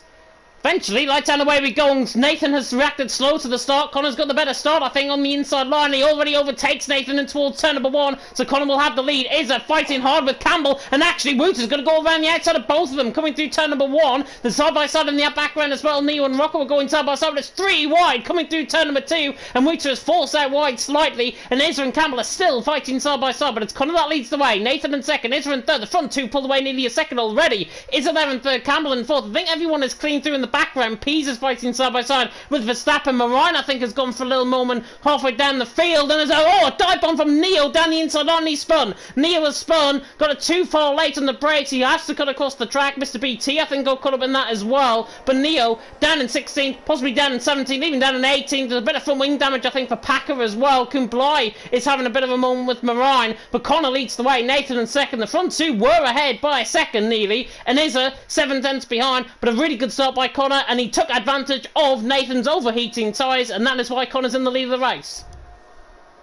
Speaker 1: Eventually, lights down, away we go. Nathan has reacted slow to the start. Connor's got the better start, I think, on the inside line. He already overtakes Nathan and towards turn number 1, so Connor will have the lead. Izza fighting hard with Campbell, and actually Wooters going to go around the outside of both of them, coming through turn number 1. The side-by-side in the background as well. Neo and Rocco are going side-by-side, but it's 3 wide, coming through turn number 2, and Wooters is forced out wide slightly, and Izza and Campbell are still fighting side-by-side, but it's Connor that leads the way. Nathan in second, Izza in third. The front 2 pulled away nearly a second already. Izza there in third, Campbell in fourth. I think everyone is clean through in the background, Pease is fighting side by side with Verstappen. Marine, I think, has gone for a little moment halfway down the field, and there's a dive bomb from Neo down the inside line. He spun. Neo has spun, got it too far late on the brakes. He has to cut across the track. Mr. BT, I think, got caught up in that as well. But Neo down in 16, possibly down in 17, even down in 18. There's a bit of front wing damage, I think, for Packer as well. Kublai is having a bit of a moment with Marine, but Connor leads the way. Nathan in second. The front two were ahead by a second nearly, and Izza 7 tenths behind, but a really good start by Connor, and he took advantage of Nathan's overheating tyres, and that is why Connor's in the lead of the race.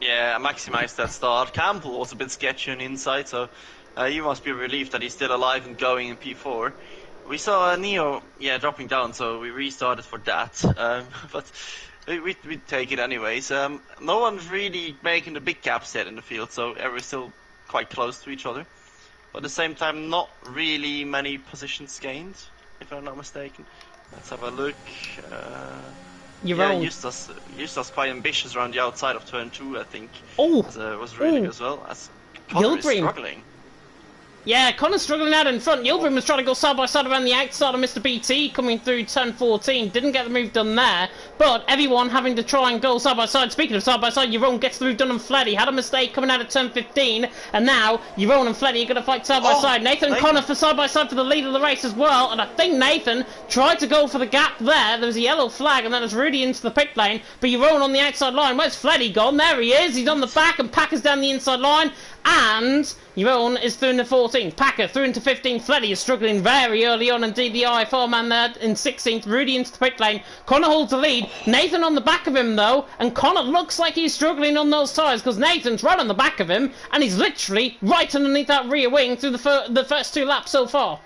Speaker 2: Yeah, maximised that start. Campbell was a bit sketchy on the inside, so you must be relieved that he's still alive and going in P4. We saw Neo, dropping down, so we restarted for that, but we take it anyways. No one's really making the big gaps yet in the field, so everyone's still quite close to each other. But at the same time, not really many positions gained, if I'm not mistaken. Let's have a look. Eustace quite ambitious around the outside of turn 2, I think.
Speaker 1: Oh!
Speaker 2: Was really good as well. As Connor is struggling.
Speaker 1: Yeah, Connor's struggling out in front. Yildirim was trying to go side by side around the outside of Mr. BT, coming through turn 14. Didn't get the move done there, but everyone having to try and go side by side. Speaking of side by side, Jeroen gets through Dunham Fleddy. Had a mistake coming out of turn 15, and now Jeroen and Fleddy are going to fight side by side. Nathan and Connor for side by side for the lead of the race as well, and I think Nathan tried to go for the gap there. There was a yellow flag, and then it's Rudy into the pit lane, but Jeroen on the outside line. Where's Fleddy gone? There he is. He's on the back, and Packer's down the inside line. And Jeroen is through into 14th. Packer through into 15th. Fleddy is struggling very early on. Indeed, the IFR man there in 16th. Rudy into the pit lane. Connor holds the lead. Nathan on the back of him, though. And Connor looks like he's struggling on those tyres because Nathan's right on the back of him. And he's literally right underneath that rear wing through the first 2 laps so far.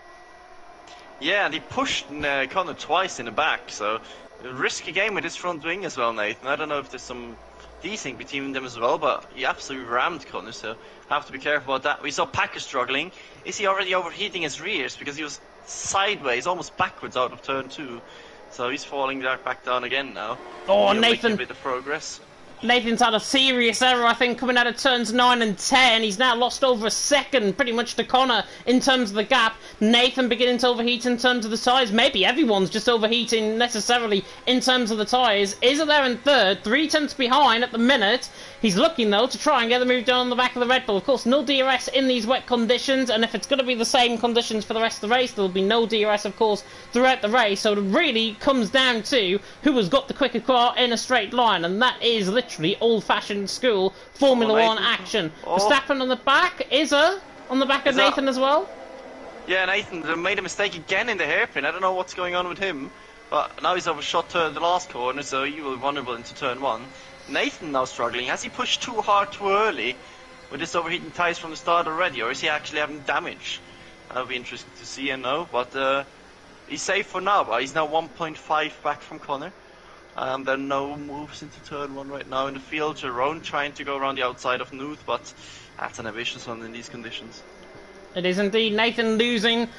Speaker 1: Yeah,
Speaker 2: and he pushed Connor twice in the back. So, a risky game with his front wing as well, Nathan. I don't know if there's some desync between them as well, but he absolutely rammed Connor, so have to be careful about that. We saw Packer struggling. Is he already overheating his rears? Because he was sideways, almost backwards out of turn 2. So he's falling back down again now.
Speaker 1: Oh, Nathan!
Speaker 2: A bit of progress.
Speaker 1: Nathan's had a serious error, I think, coming out of turns 9 and 10. He's now lost over a second, pretty much, to Connor in terms of the gap. Nathan beginning to overheat in terms of the tyres. Maybe everyone's just overheating necessarily in terms of the tyres. Is it there in third? 3 tenths behind at the minute. He's looking, though, to try and get the move down on the back of the Red Bull. Of course, no DRS in these wet conditions, and if it's going to be the same conditions for the rest of the race, there'll be no DRS, of course, throughout the race. So it really comes down to who has got the quicker car in a straight line, and that is literally old-fashioned school Formula 1 action. Verstappen on the back, Izza on the back of Nathan as well.
Speaker 2: Yeah, Nathan made a mistake again in the hairpin. I don't know what's going on with him, but now he's overshot the last corner, so he will be vulnerable into turn 1. Nathan now struggling. Has he pushed too hard too early with his overheating tyres from the start already, or is he actually having damage? That'll be interesting to see and know, but he's safe for now. But he's now 1.5 back from Connor. There are no moves into turn 1 right now in the field. Jeroen trying to go around the outside of Nuth, but that's an ambitious one in these conditions.
Speaker 1: It is indeed. Nathan losing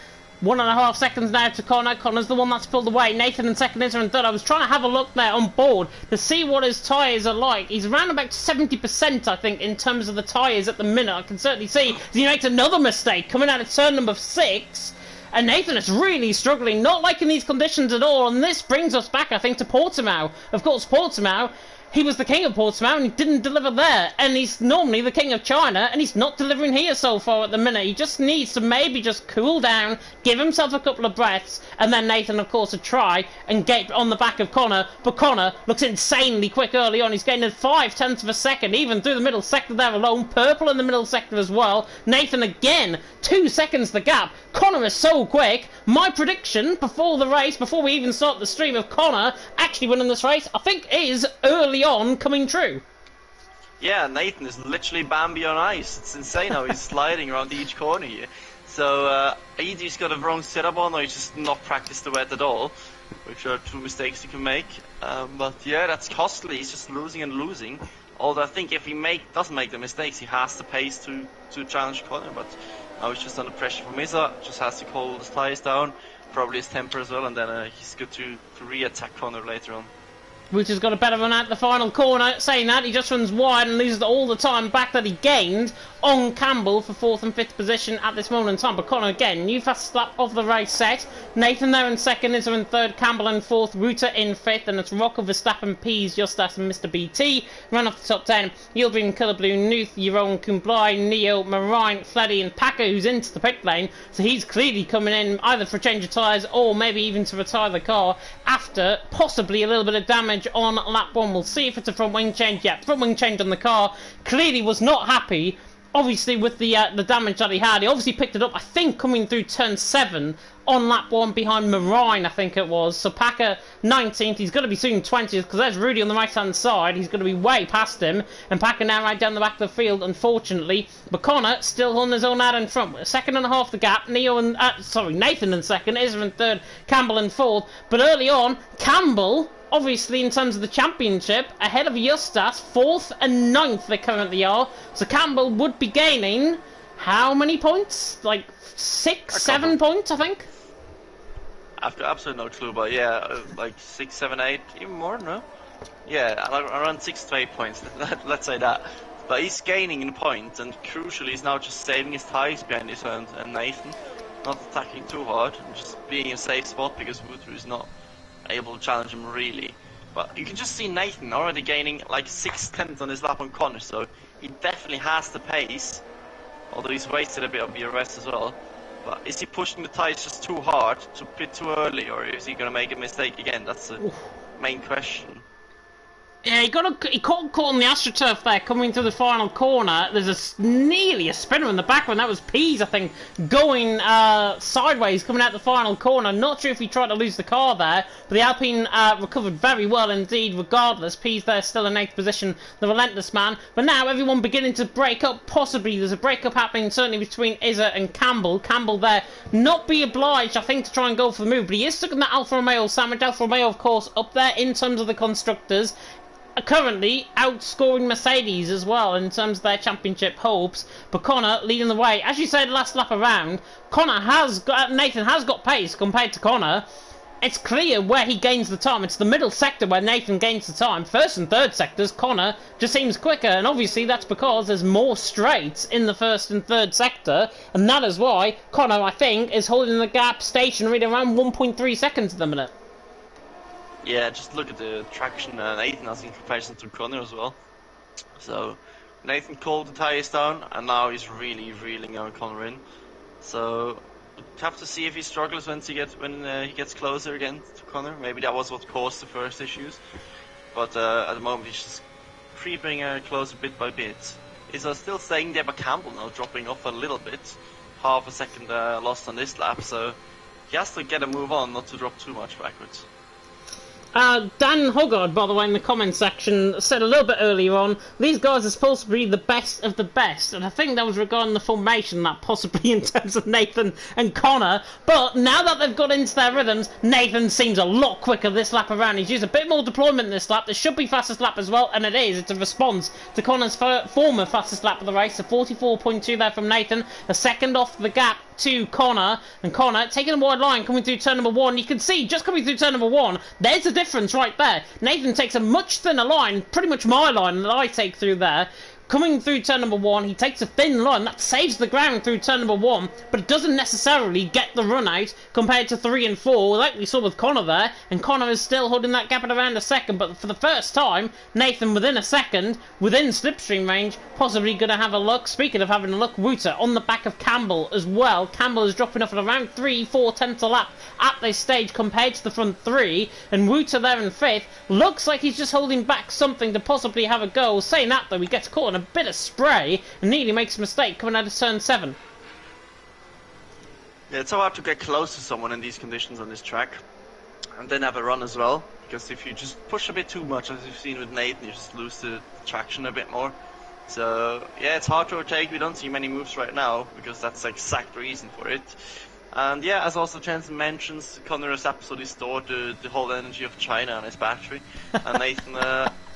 Speaker 1: 1.5 seconds now to Connor. Connor's the one that's pulled away. Nathan in second, Izza in third. I was trying to have a look there on board to see what his tyres are like. He's around about 70%, I think, in terms of the tyres at the minute. I can certainly see he makes another mistake coming out of turn number 6. And Nathan is really struggling, not liking these conditions at all. And this brings us back, I think, to Portimao. Of course, Portimao, he was the king of Portimao and he didn't deliver there. And he's normally the king of China and he's not delivering here so far at the minute. He just needs to maybe just cool down, give himself a couple of breaths, and then Nathan, of course, to try and get on the back of Connor. But Connor looks insanely quick early on. He's gaining 5 tenths of a second, even through the middle sector there alone. Purple in the middle sector as well. Nathan again, 2 seconds the gap. Connor is so quick. My prediction before the race, before we even start the stream, of Connor actually winning this race, I think is early on coming true.
Speaker 2: Yeah, Nathan is literally Bambi on ice. It's insane how he's sliding around each corner here. So either he's got a wrong setup on or he's just not practiced the wet at all, which are 2 mistakes you can make. But yeah, that's costly. He's just losing and losing. Although I think if he doesn't make the mistakes, he has the pace to challenge Connor. But now he's just under pressure from Izza. Just has to hold his tyres down, probably his temper as well, and then he's good to re-attack Connor later on.
Speaker 1: Which has got a better run out the final corner. Saying that, he just runs wide and loses all the time back that he gained on Campbell for 4th and 5th position at this moment in time. But Connor, again, new fastest lap of the race set. Nathan there in 2nd, Izza in 3rd, Campbell in 4th, Ruta in 5th, and it's Rocco, Verstappen, Pease, Justas and Mr. BT. Run off the top 10, Yildirim, Colour Blue, Nuth, Jeroen, Kumblai, Neo, Marine, Fleddy and Packer, who's into the pit lane. So he's clearly coming in either for a change of tyres or maybe even to retire the car after possibly a little bit of damage on lap 1. We'll see if it's a front wing change. Yeah, front wing change on the car. Clearly was not happy, obviously, with the damage that he had. He obviously picked it up, I think, coming through turn 7 on lap 1 behind Marine, I think it was. So Packer 19th, he's going to be soon 20th because there's Rudy on the right hand side. He's going to be way past him, and Packer now right down the back of the field, unfortunately. But Connor still holding his own out in front. 2.5 the gap. Nathan in 2nd, Izza in 3rd, Campbell in 4th. But early on, Campbell, obviously in terms of the championship, ahead of Justas, 4th and 9th they currently are. So Campbell would be gaining how many points? Like 6, 7 points, I think.
Speaker 2: I've got absolutely no clue, but yeah, like 6, 7, 8, even more, no? Yeah, around 6 to 8 points, let's say that. But he's gaining in points, and crucially, he's now just saving his tyres behind his own and Nathan, not attacking too hard, and just being in a safe spot because Wuthru is not able to challenge him really. But you can just see Nathan already gaining like 6/10 on his lap on Connor, so he definitely has the pace, although he's wasted a bit of BRS as well. But is he pushing the tyres just too hard, to pit too early, or is he going to make a mistake again? That's the main question.
Speaker 1: Yeah, he got caught on the AstroTurf there, coming through the final corner. There's nearly a spinner in the back one. That was Pease, I think, going sideways, coming out the final corner. Not sure if he tried to lose the car there, but the Alpine recovered very well indeed, regardless. Pease there still in 8th position, the relentless man. But now everyone beginning to break up, possibly. There's a break-up happening, certainly between Izza and Campbell. Campbell there, not be obliged, I think, to try and go for the move, but he is stuck in that Alfa Romeo sandwich. Alfa Romeo, of course, up there in terms of the constructors, currently outscoring Mercedes as well in terms of their championship hopes. But Connor leading the way. As you said last lap around, Nathan has got pace compared to Connor. It's clear where he gains the time. It's the middle sector where Nathan gains the time. 1st and 3rd sectors, Connor just seems quicker, and obviously that's because there's more straights in the 1st and 3rd sector, and that is why Connor, I think, is holding the gap stationary at around 1.3 seconds at the minute.
Speaker 2: Yeah, just look at the traction Nathan has in comparison to Connor as well. So Nathan cooled the tyres down, and now he's really reeling Connor in. So we'll have to see if he struggles when he gets closer again to Connor. Maybe that was what caused the first issues. But at the moment he's just creeping closer bit by bit. He's still staying there, but Campbell now dropping off a little bit. Half a second lost on this lap, so he has to get a move on, not to drop too much backwards.
Speaker 1: Dan Hoggard, by the way, in the comment section, said a little bit earlier on, these guys are supposed to be the best of the best, and I think that was regarding the formation, that possibly in terms of Nathan and Connor. But now that they've got into their rhythms, Nathan seems a lot quicker this lap around. He's used a bit more deployment this lap. This should be fastest lap as well, and it is. It's a response to Connor's former fastest lap of the race, a 44.2 there from Nathan, a second off the gap to Connor, and Connor taking a wide line coming through turn number 1. You can see just coming through turn number 1, there's a difference right there. Nathan takes a much thinner line, pretty much my line that I take through there. Coming through turn number 1, he takes a thin line that saves the ground through turn number 1, but it doesn't necessarily get the run out compared to 3 and 4, like we saw with Connor there. And Connor is still holding that gap at around a second, but for the first time, Nathan within a second, within slipstream range, possibly going to have a look. Speaking of having a look, Wuta on the back of Campbell as well. Campbell is dropping off at around 3-4 tenths a lap at this stage compared to the front 3, and Wuta there in 5th looks like he's just holding back something to possibly have a go. Saying that though, he gets caught in a bit of spray and nearly makes a mistake coming out of turn 7.
Speaker 2: Yeah, it's so hard to get close to someone in these conditions on this track and then have a run as well, because if you just push a bit too much, as you've seen with Nathan, you just lose the traction a bit more. So yeah, it's hard to overtake. We don't see many moves right now because that's the exact reason for it. And yeah, as also Jensen mentions, Connor has absolutely stored the whole energy of China on his battery, and Nathan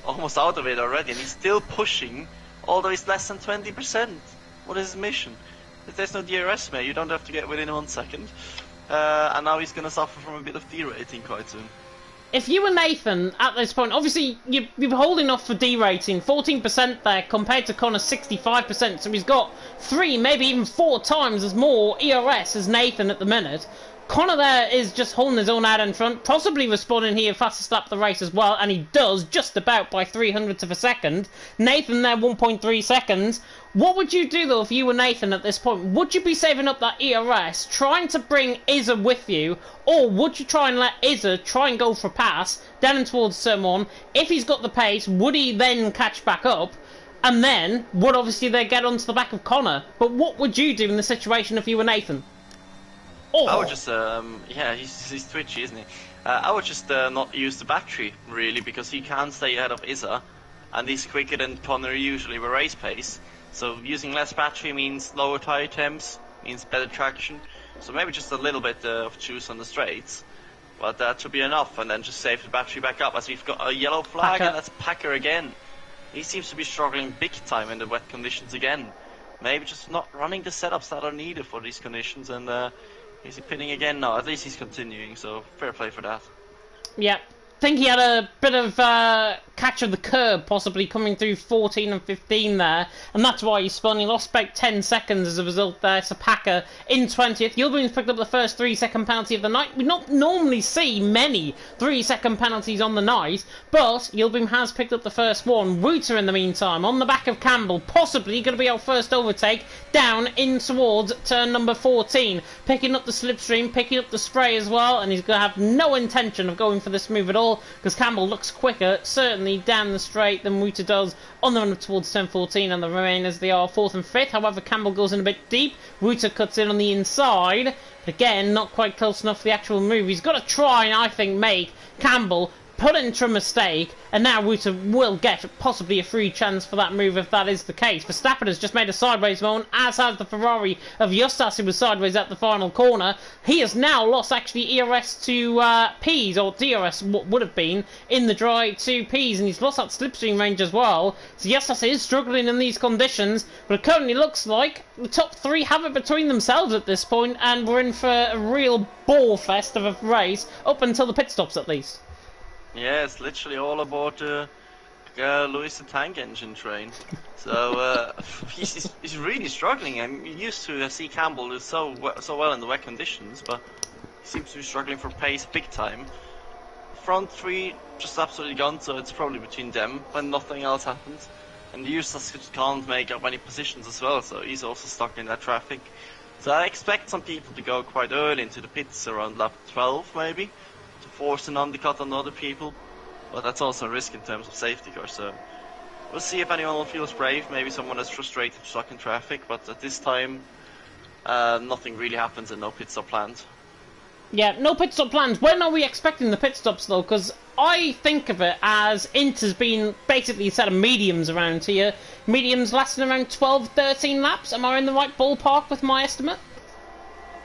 Speaker 2: almost out of it already, and he's still pushing, although he's less than 20%. What is his mission? If there's no DRS, mate, you don't have to get within 1 second. And now he's going to suffer from a bit of derating quite soon.
Speaker 1: if you were Nathan at this point, obviously you're holding off for D rating, 14% there compared to Connor's 65%, so he's got 3, maybe even 4 times as more ERS as Nathan at the minute. Connor there is just holding his own out in front, possibly responding here fastest lap of the race as well, and he does just about by 300th of a second. Nathan there 1.3 seconds. What would you do though if you were Nathan at this point? Would you be saving up that ERS, trying to bring Izza with you, or would you try and let Izza try and go for a pass down and towards turn 1? If he's got the pace, would he then catch back up? And then would obviously they get onto the back of Connor? But what would you do in the situation if you were Nathan?
Speaker 2: Oh. I would just, yeah, he's twitchy, isn't he? I would just not use the battery, really, because he can't stay ahead of Izza, and he's quicker than Connor usually with race pace. So using less battery means lower tire temps, means better traction. So maybe just a little bit of juice on the straights, but that should be enough, and then just save the battery back up, as we've got a yellow flag, and that's Packer again. He seems to be struggling big time in the wet conditions again. Maybe just not running the setups that are needed for these conditions, and is he pitting again? No, at least he's continuing, so fair play for that.
Speaker 1: Yeah, I think he had a bit of catch of the curb, possibly coming through 14 and 15 there, and that's why he spun. He lost about 10 seconds as a result there. So Packer in 20th. Yildirim's picked up the first 3-second penalty of the night. We don't normally see many 3-second penalties on the night, but Yildirim has picked up the first one. Wouter, in the meantime, on the back of Campbell, possibly going to be our first overtake down in towards turn number 14. Picking up the slipstream, picking up the spray as well, and he's going to have no intention of going for this move at all, because Campbell looks quicker, certainly down the straight than Wouter does on the run up towards turn 14, and the remainers they are 4th and 5th. However, Campbell goes in a bit deep. Wouter cuts in on the inside, but again, not quite close enough for the actual move. He's got to try and, I think, make Campbell put into a mistake, and now Wouter will get possibly a free chance for that move if that is the case. Verstappen has just made a sideways moment, as has the Ferrari of Justas, who was sideways at the final corner. He has now lost actually ERS to P's, or DRS what would have been, in the dry to P's, and he's lost that slipstream range as well. So Justas is struggling in these conditions, but it currently looks like the top 3 have it between themselves at this point, and we're in for a real ball fest of a race, up until the pit stops at least.
Speaker 2: Yeah, it's literally all about Lewis the Tank Engine train. So he's really struggling. I'm used to see Campbell do so well in the wet conditions, but he seems to be struggling for pace big time. Front 3 just absolutely gone, so it's probably between them when nothing else happens. And Justas just can't make up any positions as well, so he's also stuck in that traffic. So I expect some people to go quite early into the pits around lap 12 maybe, to force an undercut on other people, but that's also a risk in terms of safety cars, so we'll see if anyone will feel brave. Maybe someone is frustrated, stuck in traffic, but at this time nothing really happens and no pit stop planned.
Speaker 1: Yeah, no pit stop plans. When are we expecting the pit stops though? Because I think of it as Inter's been basically a set of mediums around here. Mediums lasting around 12-13 laps. Am I in the right ballpark with my estimate?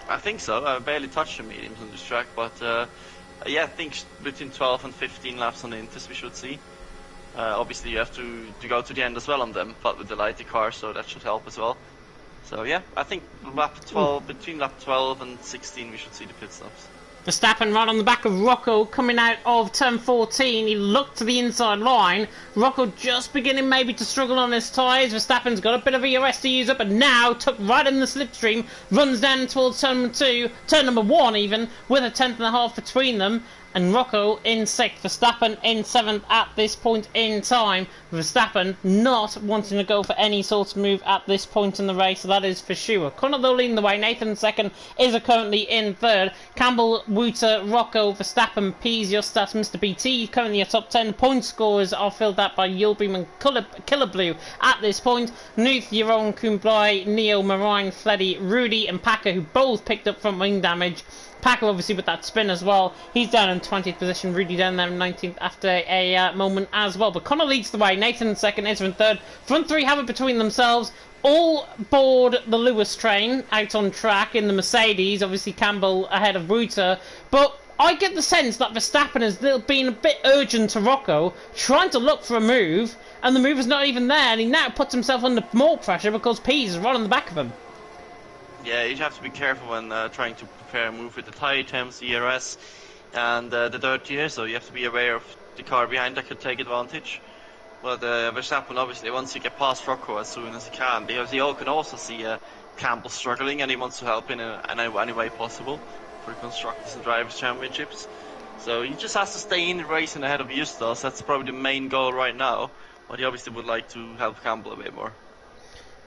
Speaker 2: I think so. I barely touched the mediums on this track, but yeah, I think between 12 and 15 laps on the Inters we should see. Obviously you have to go to the end as well on them, but with the lighter car, so that should help as well. So yeah, I think lap 12, between lap 12 and 16 we should see the pit stops.
Speaker 1: Verstappen right on the back of Rocco coming out of turn 14. He looked to the inside line. Rocco just beginning maybe to struggle on his tyres. Verstappen's got a bit of ERS to use up, and now took right in the slipstream. Runs down towards turn number 2, turn number 1 even, with a 10th and a half between them. And Rocco in 6th, Verstappen in 7th at this point in time. Verstappen not wanting to go for any sort of move at this point in the race, so that is for sure. Connor though leading the way, Nathan 2nd, Izza currently in 3rd. Campbell, Wouter, Rocco, Verstappen, Pease, Justas, Mr. BT currently a top 10. Point scorers are filled out by Yildirim and Killer Blue at this point. Nuth, Jeroen, Kuhnblai, Neo, Marine, Fleddy, Rudy and Packer, who both picked up front wing damage. Packer obviously with that spin as well. He's down in 20th position. Rudy down there in 19th after a moment as well. But Connor leads the way. Nathan in 2nd, Izza in 3rd. Front 3 have it between themselves. All board the Lewis train out on track in the Mercedes. Obviously Campbell ahead of Wouter. But I get the sense that Verstappen has been a bit urgent to Rocco, trying to look for a move, and the move is not even there, and he now puts himself under more pressure because Pease is right on the back of him.
Speaker 2: Yeah, you have to be careful when trying to prepare a move with the tyre temps, ERS. and the dirt here, so you have to be aware of the car behind that could take advantage. But Verstappen, obviously, wants to get past Rocco as soon as he can, because he can also see Campbell struggling, and he wants to help in any way possible for the Constructors and Drivers' Championships. So he just has to stay in the racing ahead of Justas. That's probably the main goal right now, but he obviously would like to help Campbell a bit more.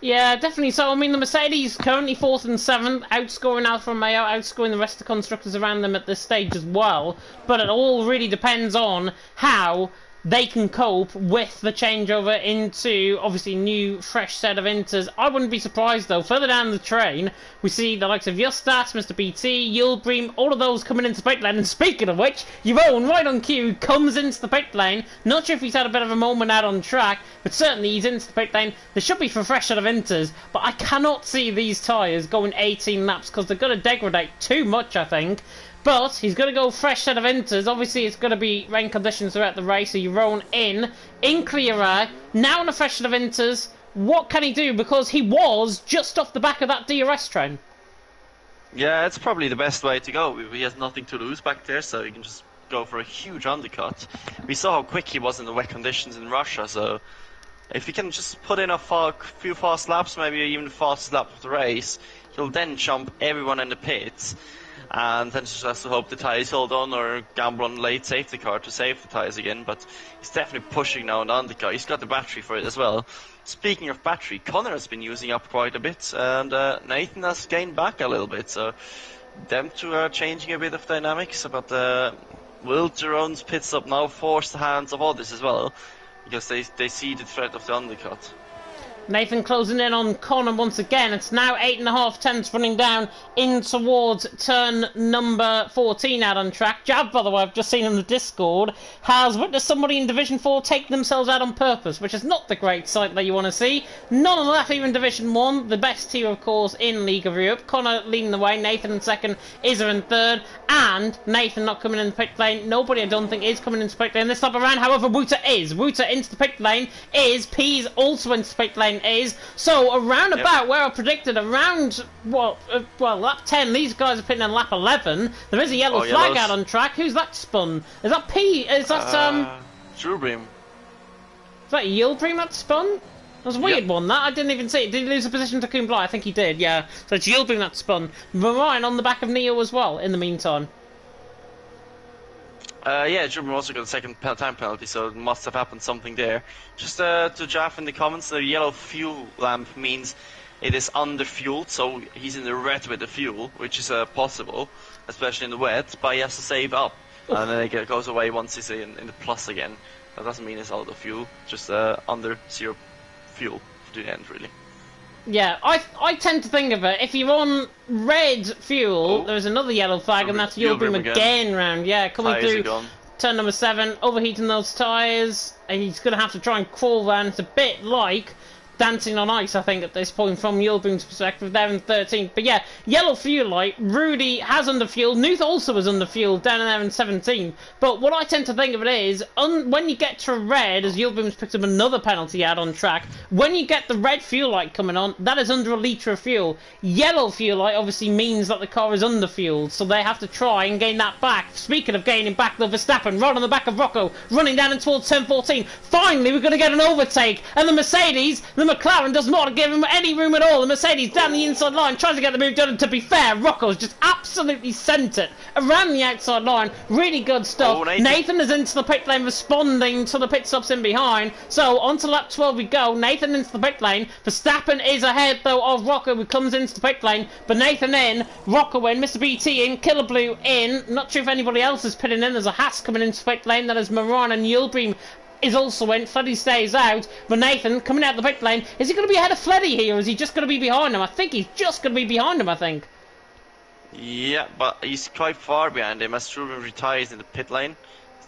Speaker 1: Yeah, definitely. So, I mean, the Mercedes currently 4th and 7th, outscoring Alfa Romeo, outscoring the rest of the constructors around them at this stage as well. But it all really depends on how they can cope with the changeover into, obviously, new, fresh set of Inters. I wouldn't be surprised, though. Further down the train, we see the likes of Justas, Mr. BT, Yulbream, all of those coming into the pit lane. And speaking of which, Yvonne, right on cue, comes into the pit lane. Not sure if he's had a bit of a moment out on track, but certainly he's into the pit lane. There should be for a fresh set of Inters, but I cannot see these tyres going 18 laps because they're going to degrade too much, I think. But he's going to go fresh set of Inters. Obviously, it's going to be rain conditions throughout the race. So you roll in clear air, now on a fresh set of Inters. What can he do? Because he was just off the back of that DRS train.
Speaker 2: Yeah, it's probably the best way to go. He has nothing to lose back there, so he can just go for a huge undercut. We saw how quick he was in the wet conditions in Russia, so if he can just put in a few fast laps, maybe even the fastest lap of the race, he'll then jump everyone in the pits. And then just has to hope the tyres hold on or gamble on late safety car to save the tyres again. But he's definitely pushing now on the undercut. He's got the battery for it as well. Speaking of battery, Connor has been using up quite a bit, and Nathan has gained back a little bit. So them two are changing a bit of dynamics. But will Jerome's pit stop now force the hands of others as well? Because they see the threat of the undercut.
Speaker 1: Nathan closing in on Connor once again. It's now 8.5 tenths running down in towards turn number 14 out on track. Jab, by the way, I've just seen in the Discord, has witnessed somebody in Division 4 take themselves out on purpose, which is not the great sight that you want to see. None of that even Division 1, the best tier, of course, in League of Europe. Connor leading the way, Nathan in second, Izza in third, and Nathan not coming in the pit lane. Nobody, I don't think, is coming into the pit lane this time around. However, Wouter is. Wouter into the pit lane is. P's also into the pit lane is. So around about where I predicted, around well, lap 10, these guys are pitting in lap 11. There is a yellow flag out on track. Who's that spun? Is that P? Is that
Speaker 2: Yulbream.
Speaker 1: Is that Yulbream that spun? That was a weird one, that. I didn't even see it. Did he lose a position to Kumbla? I think he did, yeah. So it's Yulbream that spun. Ryan on the back of Neo as well, in the meantime.
Speaker 2: Yeah, Yulbream also got a second time penalty, so it must have happened something there. Just to Jaff in the comments, the yellow fuel lamp means it is under-fueled, so he's in the red with the fuel, which is possible, especially in the wet, but he has to save up. Oof. And then it goes away once he's in the plus again. That doesn't mean it's out of fuel, just under zero fuel to the end, really.
Speaker 1: Yeah, I tend to think of it, if you're on red fuel, there's another yellow flag, and that's Yulbream again round. Yeah, coming through turn number 7, overheating those tyres, and he's going to have to try and crawl down. It's a bit like dancing on ice, I think, at this point, from Yulbream's perspective, there in 13th. But yeah, yellow fuel light. Rudy has underfueled. Nuth also is underfueled down there in 17th. But what I tend to think of it is, when you get to red, as Yulbream's picked up another penalty out on track, when you get the red fuel light coming on, that is under a litre of fuel. Yellow fuel light obviously means that the car is underfueled, so they have to try and gain that back. Speaking of gaining back, the Verstappen right on the back of Rocco, running down in towards turn 14. Finally, we're going to get an overtake, and the Mercedes, the McLaren does not give him any room at all. The Mercedes down the inside line tries to get the move done, and to be fair, Rocco's just absolutely sent it around the outside line. Really good stuff. Oh, Nathan is into the pit lane, responding to the pit stops in behind. So on to lap 12 we go. Nathan into the pit lane. Verstappen is ahead though of Rocco, who comes into the pit lane, but Nathan in, Rocco in, Mr. BT in, Killer Blue in. Not sure if anybody else is pitting in. There's a Haas coming into the pit lane. That is Moran, and Yulbream is also in. Fleddy stays out, but Nathan coming out the pit lane. Is he going to be ahead of Fleddy here, or is he just going to be behind him? I think he's just going to be behind him, I think.
Speaker 2: Yeah, but he's quite far behind him as Struben retires in the pit lane.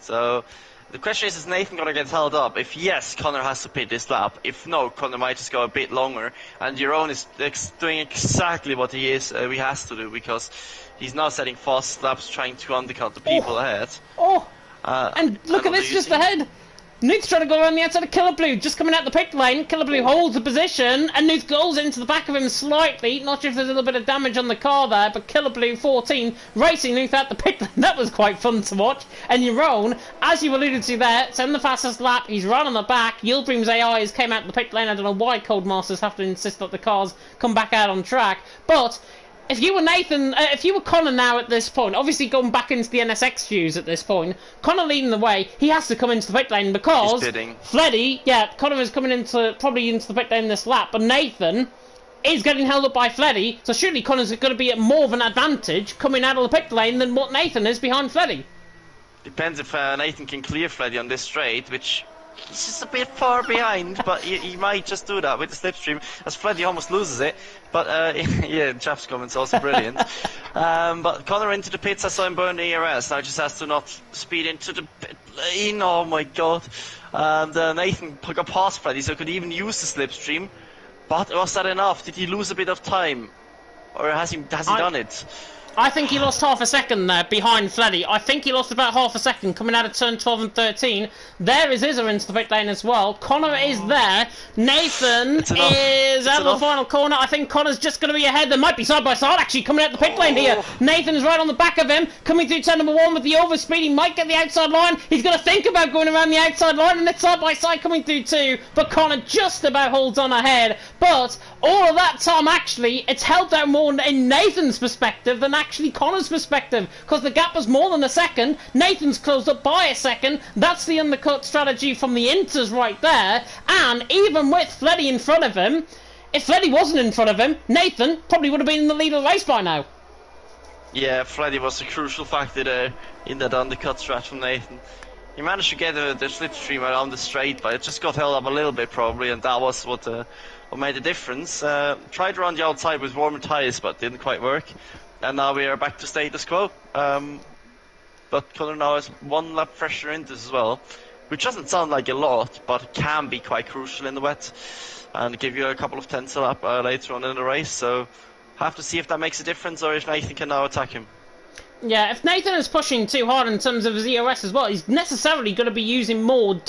Speaker 2: So the question is Nathan going to get held up? If yes, Connor has to pit this lap. If no, Connor might just go a bit longer. And Jeroen is doing exactly what he has to do, because he's now setting fast laps, trying to undercut the people ahead.
Speaker 1: And look at this just ahead. Nuth's trying to go around the outside of Killer Blue, just coming out the pit lane. Killer Blue holds the position, and Nuth goes into the back of him slightly. Not sure if there's a little bit of damage on the car there, but Killer Blue 14 racing Nuth out the pit lane. That was quite fun to watch. And Yaron, as you alluded to there, it's in the fastest lap. He's right on the back. Yilbream's AIs came out the pit lane. I don't know why Codemasters have to insist that the cars come back out on track, but if you were Nathan, if you were Connor now at this point, obviously going back into the NSX views at this point, Connor leading the way, he has to come into the pit lane because Fleddy, yeah, Connor is coming probably into the pit lane this lap, but Nathan is getting held up by Fleddy, so surely Connor's going to be at more of an advantage coming out of the pit lane than what Nathan is behind Fleddy.
Speaker 2: Depends if Nathan can clear Fleddy on this straight, which he's just a bit far behind, but he might just do that with the slipstream, as Fleddy almost loses it. But yeah, Jeff's comment's also brilliant. But Connor into the pits, I saw him burn the ERS, now he just has to not speed into the pit lane, oh my god. And Nathan got past Fleddy, so could even use the slipstream. But was that enough? Did he lose a bit of time? Or has he done it?
Speaker 1: I think he lost half a second there behind Fleddy. I think he lost about half a second coming out of turn 12 and 13. There is Izza into the pit lane as well. Connor is there. Nathan is out of the final corner. I think Connor's just going to be ahead. There might be side by side actually coming out the pit lane here. Nathan is right on the back of him. Coming through turn number 1 with the overspeed. He might get the outside line. He's going to think about going around the outside line, and it's side by side coming through too. But Connor just about holds on ahead. But all of that time actually, it's helped out more in Nathan's perspective than actually Connor's perspective, because the gap was more than a second. Nathan's closed up by a second. That's the undercut strategy from the Inters right there. And even with Fleddy in front of him, if Fleddy wasn't in front of him, Nathan probably would have been in the lead of the race by now.
Speaker 2: Yeah, Fleddy was a crucial factor there in that undercut strat from Nathan. He managed to get the slipstream around the straight, but it just got held up a little bit probably, and that was what made the difference. Tried around the outside with warmer tyres, but didn't quite work. And now we are back to status quo. But Connor now has 1 lap fresher into this as well, which doesn't sound like a lot, but it can be quite crucial in the wet and give you a couple of tenths a lap later on in the race. So have to see if that makes a difference or if Nathan can now attack him.
Speaker 1: Yeah, if Nathan is pushing too hard in terms of his EOS as well, he's necessarily going to be using more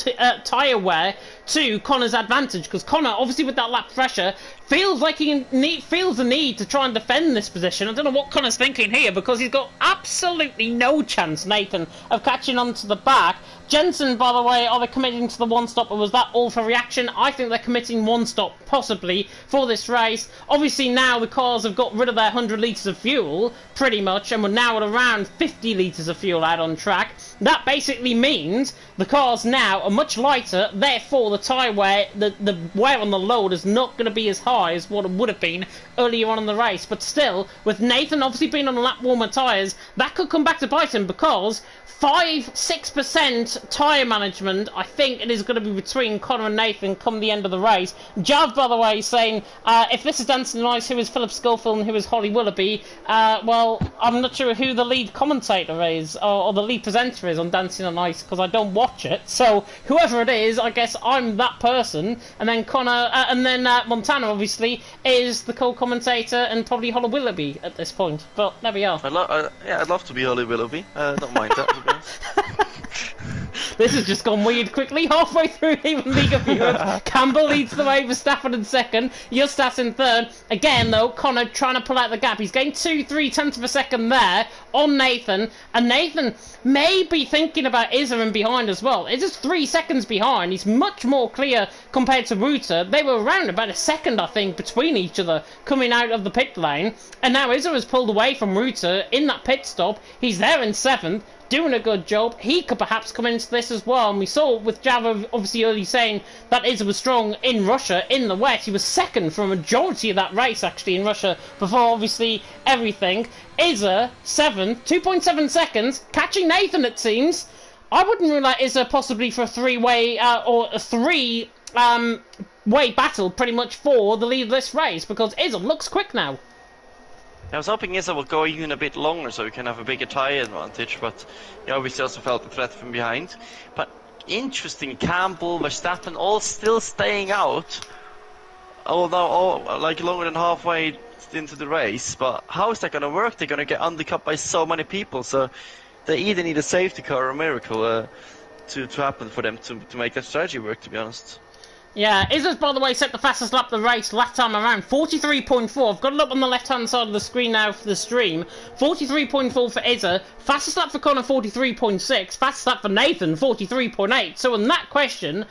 Speaker 1: tyre wear to Connor's advantage, because Connor, obviously with that lap fresher, feels like he feels the need to try and defend this position. I don't know what Connor's thinking here, because he's got absolutely no chance, Nathan, of catching on to the back. Jensen, by the way, are they committing to the 1-stop, or was that all for reaction? I think they're committing 1-stop, possibly, for this race. Obviously now the cars have got rid of their 100 litres of fuel, pretty much, and we're now at around 50 litres of fuel out on track. That basically means the cars now are much lighter, therefore the tyre wear, the wear on the load is not going to be as high as what it would have been earlier on in the race. But still, with Nathan obviously being on lap warmer tyres, that could come back to bite him, because 5-6% tyre management, I think it is going to be between Connor and Nathan come the end of the race. Jav, by the way, saying, if this is Dancing on Ice, who is Philip Schofield and who is Holly Willoughby? Well, I'm not sure who the lead commentator is, or the lead presenter is on Dancing on Ice, because I don't watch it. So, whoever it is, I guess I'm that person. And then Connor, and then Montana, obviously, is the co-commentator and probably Holly Willoughby at this point. But there we are.
Speaker 2: I'd love to be Holly Willoughby. Don't mind that.
Speaker 1: This has just gone weird quickly. Halfway through even League of Viewers, Campbell leads the way with Stafford in second, Justas in third. Again though, Connor trying to pull out the gap. He's getting 2-3 tenths of a second there on Nathan, and Nathan may be thinking about Izza in behind as well. Izza's 3 seconds behind. He's much more clear compared to Ruta. They were around about a second, I think, between each other coming out of the pit lane, and now Izza has pulled away from Ruta in that pit stop. He's there in 7th, doing a good job. He could perhaps come into this as well, and we saw with Java obviously early saying that Izza was strong in Russia in the wet. He was second for a majority of that race actually in Russia before obviously everything. Izza 7th, 2.7 seconds, catching Nathan it seems. I wouldn't rule out Izza possibly for a 3-way or a 3-way battle pretty much for the lead of this race, because Izza looks quick now.
Speaker 2: I was hoping Izza would go even a bit longer so we can have a bigger tyre advantage, but he obviously also felt the threat from behind. But interesting, Campbell, Verstappen all still staying out, although like longer than halfway into the race. But how is that going to work? They're going to get undercut by so many people, so they either need a safety car or a miracle. to happen for them to make that strategy work, to be honest.
Speaker 1: Yeah, Izzer's, by the way, set the fastest lap of the race last time around, 43.4. I've got it up on the left-hand side of the screen now for the stream. 43.4 for Izzer, fastest lap for Connor, 43.6, fastest lap for Nathan, 43.8. So in that question,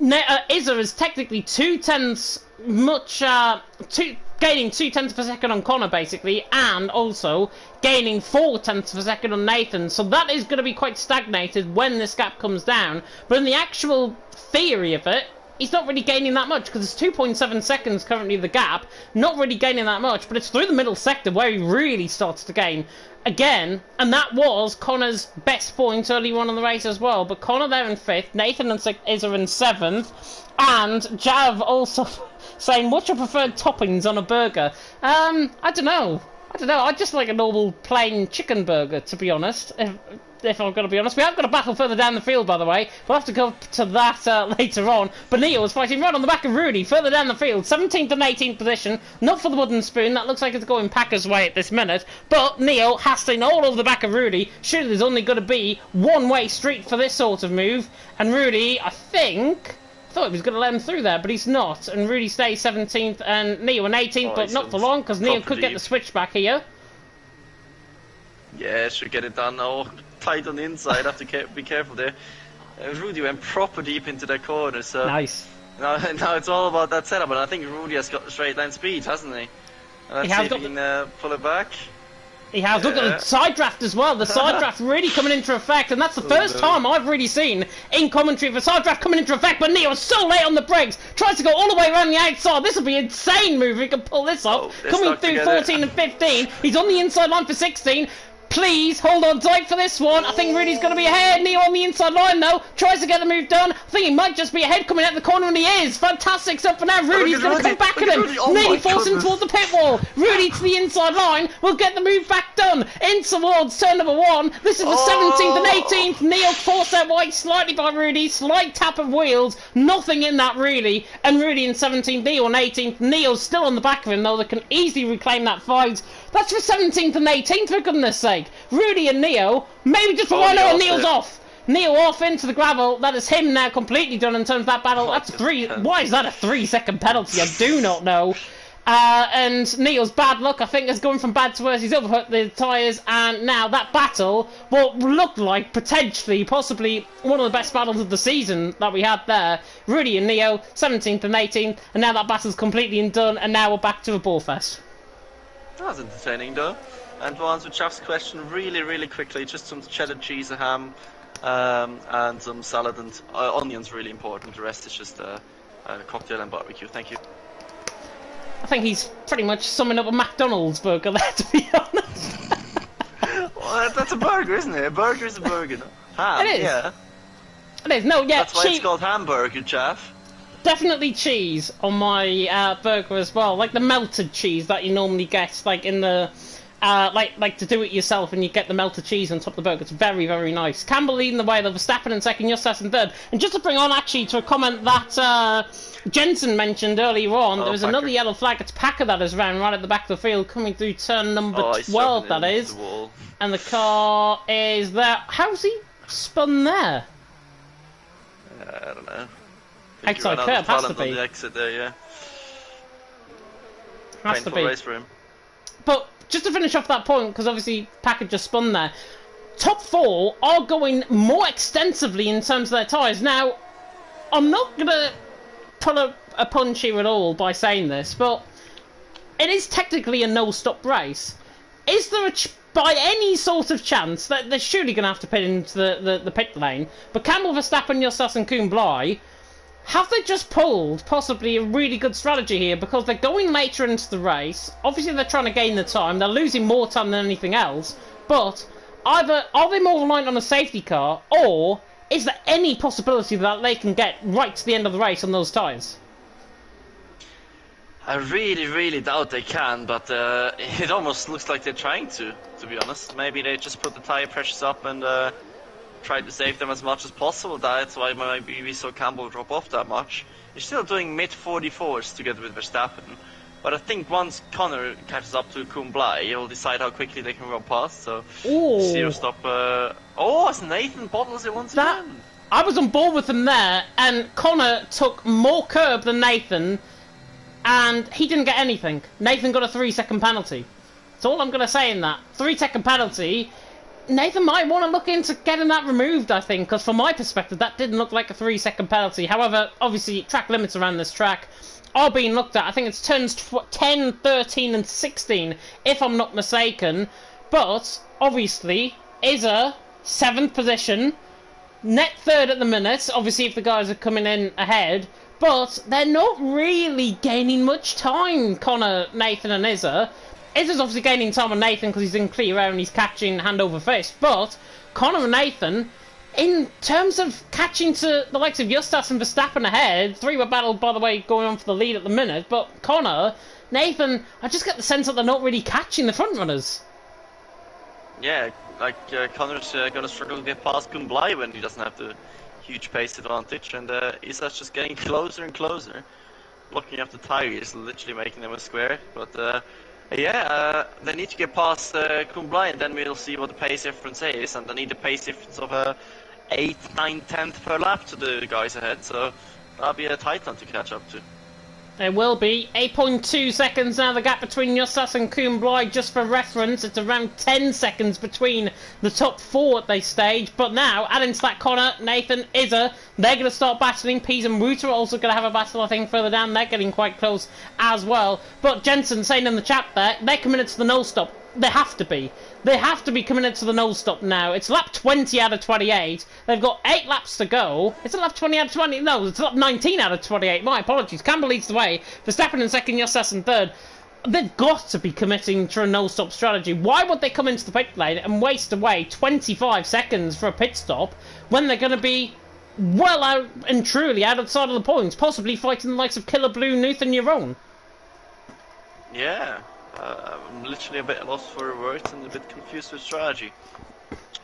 Speaker 1: Izzer is technically 2/10 much, gaining 2/10 per second on Connor, basically, and also gaining 4/10 per second on Nathan. So that is going to be quite stagnated when this gap comes down. But in the actual theory of it, he's not really gaining that much, because it's 2.7 seconds currently the gap. Not really gaining that much, but it's through the middle sector where he really starts to gain again. And that was Connor's best point early on in the race as well. But Connor there in 5th, Nathan and Izzer in 7th, and Jav also saying, what's your preferred toppings on a burger? I don't know. I just like a normal plain chicken burger, to be honest. If I'm going to be honest. We have got a battle further down the field, by the way. We'll have to go to that later on. But Neil is fighting right on the back of Rudy, further down the field. 17th and 18th position. Not for the wooden spoon. That looks like it's going Packer's way at this minute. But Neil hassling all over the back of Rudy. Surely there's only going to be one-way street for this sort of move. And Rudy, I thought he was going to let him through there, but he's not. And Rudy stays 17th and Neil in 18th, but not for long, because Neil could get the switchback here.
Speaker 2: Yeah, should get it done. Oh, tight on the inside, have to be careful there. Rudy went proper deep into that corner, so...
Speaker 1: Nice.
Speaker 2: Now it's all about that setup, and I think Rudy has got the straight line speed, hasn't he? Let's see if he can pull it back.
Speaker 1: He has. Look at the side draft as well. The side draft really coming into effect, and that's the first time I've really seen in commentary the side draft coming into effect. But Neo's so late on the brakes, tries to go all the way around the outside. This will be an insane move if he can pull this off. Coming through 14 and 15. He's on the inside line for 16. Please, hold on tight for this one. I think Rudy's going to be ahead. Neo on the inside line, though. Tries to get the move done. I think he might just be ahead coming out the corner, and he is. Fantastic stuff for now. Rudy's going to come back at him. Nearly force him towards the pit wall. Rudy to the inside line will get the move back done. In towards turn number 1. This is the 17th and 18th. Neo forced out wide slightly by Rudy. Slight tap of wheels. Nothing in that, really. And Rudy in 17th, Neo on 18th. Neo's still on the back of him, though. They can easily reclaim that fight. That's for 17th and 18th, for goodness sake. Rudy and Neo, maybe just for one hour, Neo's off. Neo off into the gravel. That is him now completely done in terms of that battle. That's 3. Why is that a 3-second penalty? I do not know. And Neo's bad luck, I think, is going from bad to worse. He's overhut the tyres, and now that battle, what looked like potentially, possibly one of the best battles of the season that we had there. Rudy and Neo, 17th and 18th, and now that battle's completely done, and now we're back to a ball fest.
Speaker 2: That was entertaining, though. And to answer Chaf's question really quickly, just some cheddar cheese, a ham, and some salad and onions, really important. The rest is just a cocktail and barbecue. Thank you.
Speaker 1: I think he's pretty much summing up a McDonald's burger there, to be honest.
Speaker 2: Well, that's a burger, isn't it? A burger is a burger. No? Ham,
Speaker 1: it is.
Speaker 2: Yeah.
Speaker 1: It is. No, yeah.
Speaker 2: That's why it's called hamburger, Chaff.
Speaker 1: Definitely cheese on my burger as well, like the melted cheese that you normally get, like in the like to do it yourself, and you get the melted cheese on top of the burger. It's very nice. Campbell leading the way, though. Verstappen in second, Justas in third. And just to bring on actually to a comment that Jensen mentioned earlier on, there was another yellow flag. It's Packer that is round right at the back of the field, coming through turn number 12. That is, and the car is there. How's he spun there?
Speaker 2: I don't know.
Speaker 1: Outside curb, has to be.
Speaker 2: On the exit there, yeah.
Speaker 1: Has to be.
Speaker 2: Race for him.
Speaker 1: But just to finish off that point, because obviously Packer just spun there, top 4 are going more extensively in terms of their tyres. Now, I'm not going to pull a punch here at all by saying this, but it is technically a no-stop race. Is there by any sort of chance that they're surely going to have to pit into the pit lane, but Campbell, Verstappen, Justas and Koen Bly, have they just pulled possibly a really good strategy here, because they're going later into the race? Obviously they're trying to gain the time, they're losing more time than anything else, but either are they more reliant on a safety car, or is there any possibility that they can get right to the end of the race on those tyres?
Speaker 2: I really doubt they can, but it almost looks like they're trying to be honest. Maybe they just put the tyre pressures up and try to save them as much as possible. That's why maybe we saw Campbell drop off that much. He's still doing mid-44s together with Verstappen, but I think once Connor catches up to Koen Bly, he'll decide how quickly they can run past, so zero stop. Oh, it's Nathan bottles it once again.
Speaker 1: I was on board with him there, and Connor took more curb than Nathan, and he didn't get anything. Nathan got a 3-second penalty. That's all I'm going to say in that. 3-second penalty. Nathan might want to look into getting that removed, I think, because from my perspective, that didn't look like a 3-second penalty. However, obviously, track limits around this track are being looked at. I think it's turns 10, 13, and 16, if I'm not mistaken. But, obviously, Izza, 7th position, net 3rd at the minute, obviously if the guys are coming in ahead, but they're not really gaining much time, Connor, Nathan and Izza. Izza's obviously gaining time on Nathan because he's in clear air and he's catching hand over fist, but Connor and Nathan, in terms of catching to the likes of Justas and Verstappen ahead, 3 were battled, by the way, going on for the lead at the minute, but Connor, Nathan, I just get the sense that they're not really catching the front runners.
Speaker 2: Yeah, like Connor's gonna struggle to get past Kumblai when he doesn't have the huge pace advantage, and Izza's just getting closer and closer, blocking up the tires, literally making them a square. But yeah, they need to get past Kumblai, and then we'll see what the pace difference is, and they need a pace difference of 8, 9, 10th per lap to the guys ahead, so that'll be a tight one to catch up to.
Speaker 1: It will be 8.2 seconds now, the gap between Justas and Kumblai. Just for reference, it's around 10 seconds between the top 4 at this stage. But now, adding to that, Connor, Nathan, Izza, they're going to start battling. Pease and Rooter are also going to have a battle, I think, further down. They're getting quite close as well. But Jensen saying in the chat there, they're committed to the no stop. They have to be. They have to be committed to the no stop now. It's lap 20 out of 28. They've got 8 laps to go. Is it lap 20 out of 20? No, it's lap 19 out of 28. My apologies. Campbell leads the way. Verstappen in second, Justas in third. They've got to be committing to a no stop strategy. Why would they come into the pit lane and waste away 25 seconds for a pit stop when they're going to be well out and truly outside of the points, possibly fighting the likes of Killer Blue, Nuth and Yaron?
Speaker 2: Yeah. I'm literally a bit lost for words and a bit confused with strategy.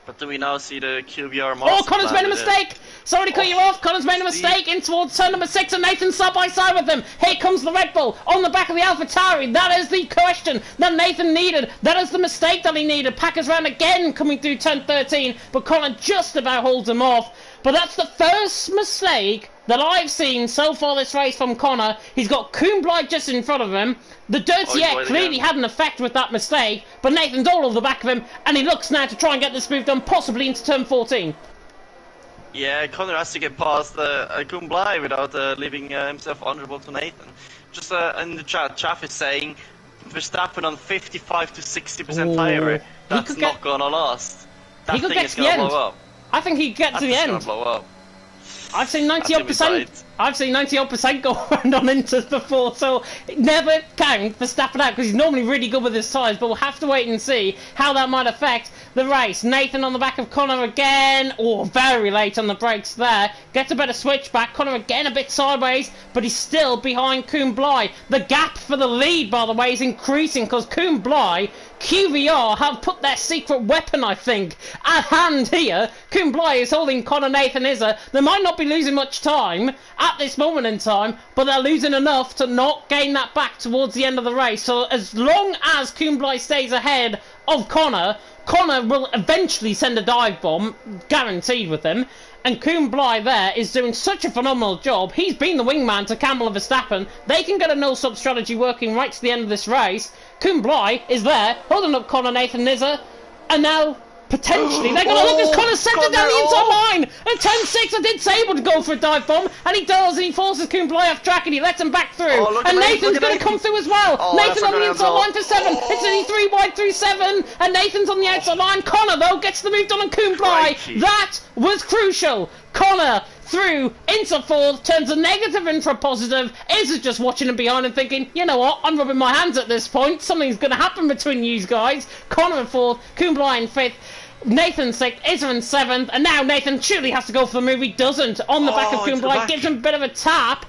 Speaker 2: But do we now see the QBR master?
Speaker 1: Oh, Connor's made a mistake! Sorry to cut you off. Connor's made a mistake in towards turn number 6, and Nathan side by side with him. Here comes the Red Bull on the back of the AlphaTauri. That is the question that Nathan needed. That is the mistake that he needed. Packers round again coming through turn 13, but Connor just about holds him off. But that's the first mistake that I've seen so far this race from Connor. He's got Kumblai just in front of him. The dirty air clearly had an effect with that mistake, but Nathan's all over the back of him, and he looks now to try and get this move done, possibly into turn 14.
Speaker 2: Yeah, Connor has to get past Kumblai without leaving himself vulnerable to Nathan. Just in the chat, Chaff is saying Verstappen on 55 to 60% tire. That's not gonna last. That thing is gonna blow up.
Speaker 1: I think he gets to the end.
Speaker 2: Blow up.
Speaker 1: I've seen 90% I've seen 90% go around on Inters before, so never count Verstappen out because he's normally really good with his tyres, but we'll have to wait and see how that might affect the race. Nathan on the back of Connor again. Oh, very late on the brakes there. Gets a better switch back. Connor again a bit sideways, but he's still behind Kumblai. The gap for the lead, by the way, is increasing because Kumblai, QVR have put their secret weapon, I think, at hand here. Kumblai is holding Connor, Nathan, Izza. They might not be losing much time at this moment in time, but they're losing enough to not gain that back towards the end of the race. So as long as Kumblai stays ahead of Connor, Connor will eventually send a dive bomb, guaranteed with him. And Kumblai there is doing such a phenomenal job. He's been the wingman to Campbell and Verstappen. They can get a no-stop strategy working right to the end of this race. Kumblai is there, holding up Connor, Nathan, Izza, and now potentially they're going to look as Connor centred down the inside line. At turn 6, I did say able to go for a dive bomb, and he does, and he forces Kumblai off track, and he lets him back through. And Nathan's going to come through as well. Nathan on the inside line for 7. It's only 3 wide through 7, and Nathan's on the outside line. Connor, though, gets the move done on Kumblai. That was crucial. Connor through into 4th, turns a negative into a positive. Izza's just watching him behind and thinking, you know what, I'm rubbing my hands at this point. Something's going to happen between you guys. Connor in 4th, Kumblai in 5th. Nathan 6th, Izza in 7th, and now Nathan surely has to go for the move. He doesn't. On the back of Kumblai, gives him a bit of a tap,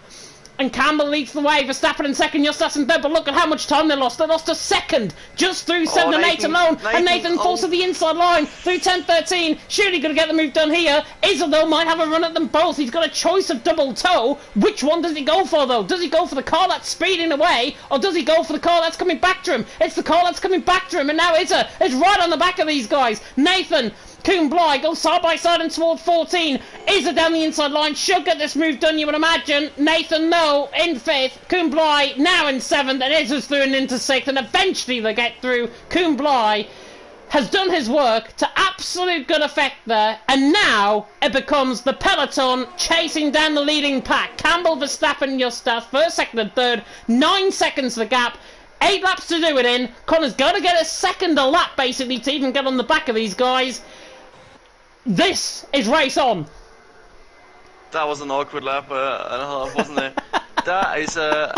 Speaker 1: and Campbell leads the way. Verstappen in 2nd, Justas in 3rd, but look at how much time they lost. They lost a second just through 7 and 8 alone, and Nathan falls to the inside line through 10-13. Surely going to get the move done here. Izza, though, might have a run at them both. He's got a choice of double toe. Which one does he go for, though? Does he go for the car that's speeding away, or does he go for the car that's coming back to him? It's the car that's coming back to him, and now Izza is right on the back of these guys. Nathan Kuhn Bly go side by side and toward 14. Izza down the inside line, should get this move done, you would imagine. Nathan, no, in 5th. Kuhn Bly now in 7th, and Izza's through and into 6th, and eventually they get through. Kuhn Bly has done his work to absolute good effect there, and now it becomes the peloton chasing down the leading pack. Campbell, Verstappen, Justas, 1st, 2nd and 3rd, 9 seconds the gap, 8 laps to do it in. Connor's got to get a second a lap basically to even get on the back of these guys. This is race on.
Speaker 2: That was an awkward lap and a half, wasn't it? That is a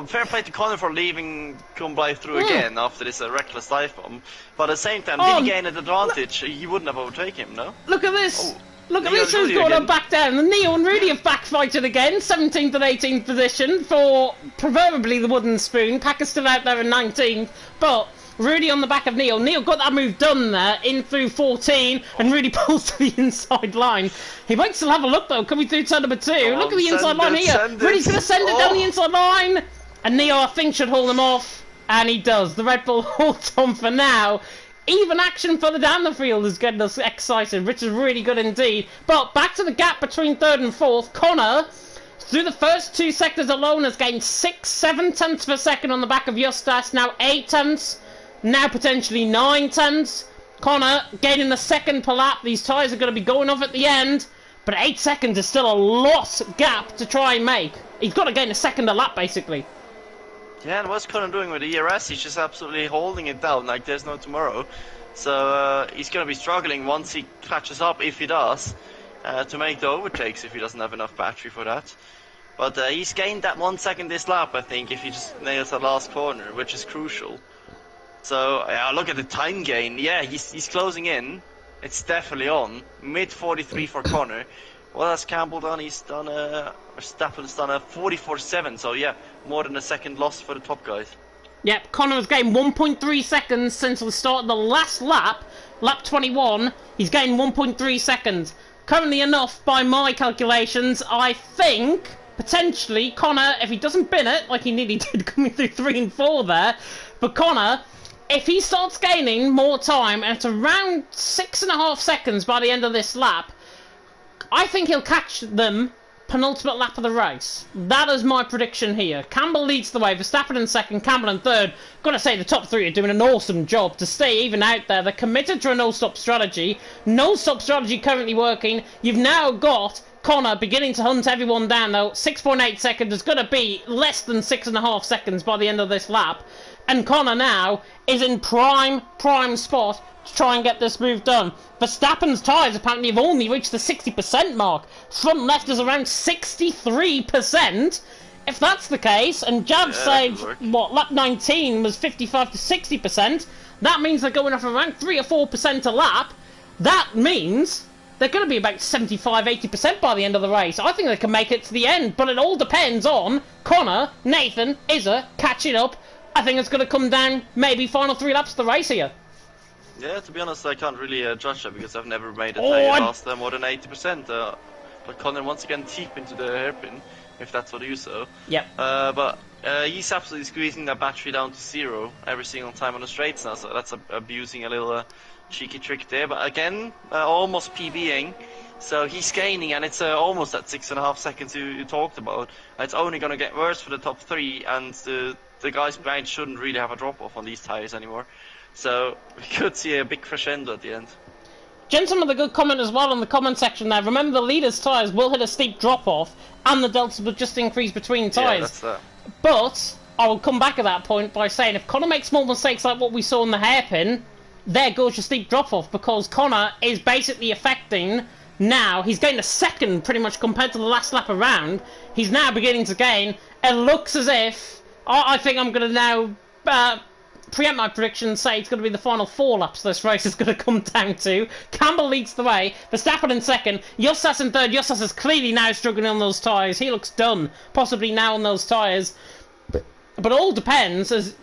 Speaker 2: fair play to Connor for leaving Kuhn Bly through again after this reckless dive bomb. But at the same time, did he gain an advantage? He wouldn't have overtaken him, no?
Speaker 1: Look at this!
Speaker 2: Oh,
Speaker 1: Look at this who's going back down. And Neil and Rudy have backfighted again, 17th and 18th position for proverbially the wooden spoon. Packer's still out there in 19th, but Rudy on the back of Neil. Neil got that move done there, in through 14, and Rudy pulls to the inside line. He might still have a look though, coming through turn number 2. Look at the inside line here. Rudy's going to send it down the inside line, and Neil, I think, should haul him off, and he does. The Red Bull holds on for now. Even action further down the field is getting us excited, which is really good indeed. But back to the gap between 3rd and 4th. Connor, through the first 2 sectors alone, has gained 6-7 tenths per second on the back of Justas. Now 8 tenths. Now potentially 9 tenths. Connor gaining the second per lap. These tyres are going to be going off at the end. But 8 seconds is still a lot gap to try and make. He's got to gain a second a lap, basically.
Speaker 2: Yeah, and what's Connor doing with the ERS? He's just absolutely holding it down like there's no tomorrow. So he's going to be struggling once he catches up, if he does, to make the overtakes if he doesn't have enough battery for that. But he's gained that 1 second this lap, I think, if he just nails that last corner, which is crucial. So look at the time gain. Yeah, he's closing in. It's definitely on. Mid 43 for Connor. What has Campbell done? He's done Verstappen's done a 44.7. So yeah, more than a second loss for the top guys.
Speaker 1: Yep, Connor has gained 1.3 seconds since the start of the last lap. Lap 21, he's gained 1.3 seconds. Currently enough, by my calculations, I think, potentially, Connor, if he doesn't bin it, like he nearly did coming through 3 and 4 there, but Connor, if he starts gaining more time, and it's around 6.5 seconds by the end of this lap, I think he'll catch them penultimate lap of the race. That is my prediction here. Campbell leads the way, Verstappen in 2nd, Campbell in 3rd. Gotta say, the top 3 are doing an awesome job to stay even out there. They're committed to a no-stop strategy. No-stop strategy currently working. You've now got Connor beginning to hunt everyone down, though. 6.8 seconds is gonna be less than 6.5 seconds by the end of this lap. And Connor now is in prime spot to try and get this move done. Verstappen's tyres apparently have only reached the 60% mark. Front left is around 63%. If that's the case, and Jav said, what, lap 19 was 55 to 60%, that means they're going off around 3 or 4% a lap. That means they're going to be about 75-80% by the end of the race. I think they can make it to the end, but it all depends on Connor, Nathan, Izza catching up. I think it's going to come down maybe final 3 laps of the race here.
Speaker 2: Yeah, to be honest, I can't really judge that because I've never made a tire last more than 80%. But Connor once again deep into the hairpin, if that's what you saw.
Speaker 1: Yep.
Speaker 2: But he's absolutely squeezing that battery down to 0 every single time on the straights now, so that's abusing a little cheeky trick there. But again, almost PBing. So he's gaining, and it's almost at 6.5 seconds you talked about. It's only going to get worse for the top 3, and the guys behind shouldn't really have a drop-off on these tires anymore. So we could see a big crescendo at the end.
Speaker 1: Gentlemen, with a good comment as well in the comment section there. Remember, the leader's tyres will hit a steep drop-off, and the delta will just increase between tyres.
Speaker 2: Yeah, that's that.
Speaker 1: But I will come back at that point by saying if Connor makes small mistakes like what we saw in the hairpin, there goes your steep drop-off, because Connor is basically affecting. Now, he's gained a second pretty much compared to the last lap around. He's now beginning to gain. It looks as if, I think I'm going to now preempt my prediction and say it's going to be the final 4 laps this race is going to come down to. Campbell leads the way, Verstappen in 2nd, Justas in 3rd. Justas is clearly now struggling on those tyres. He looks done, possibly now on those tyres. But all depends, as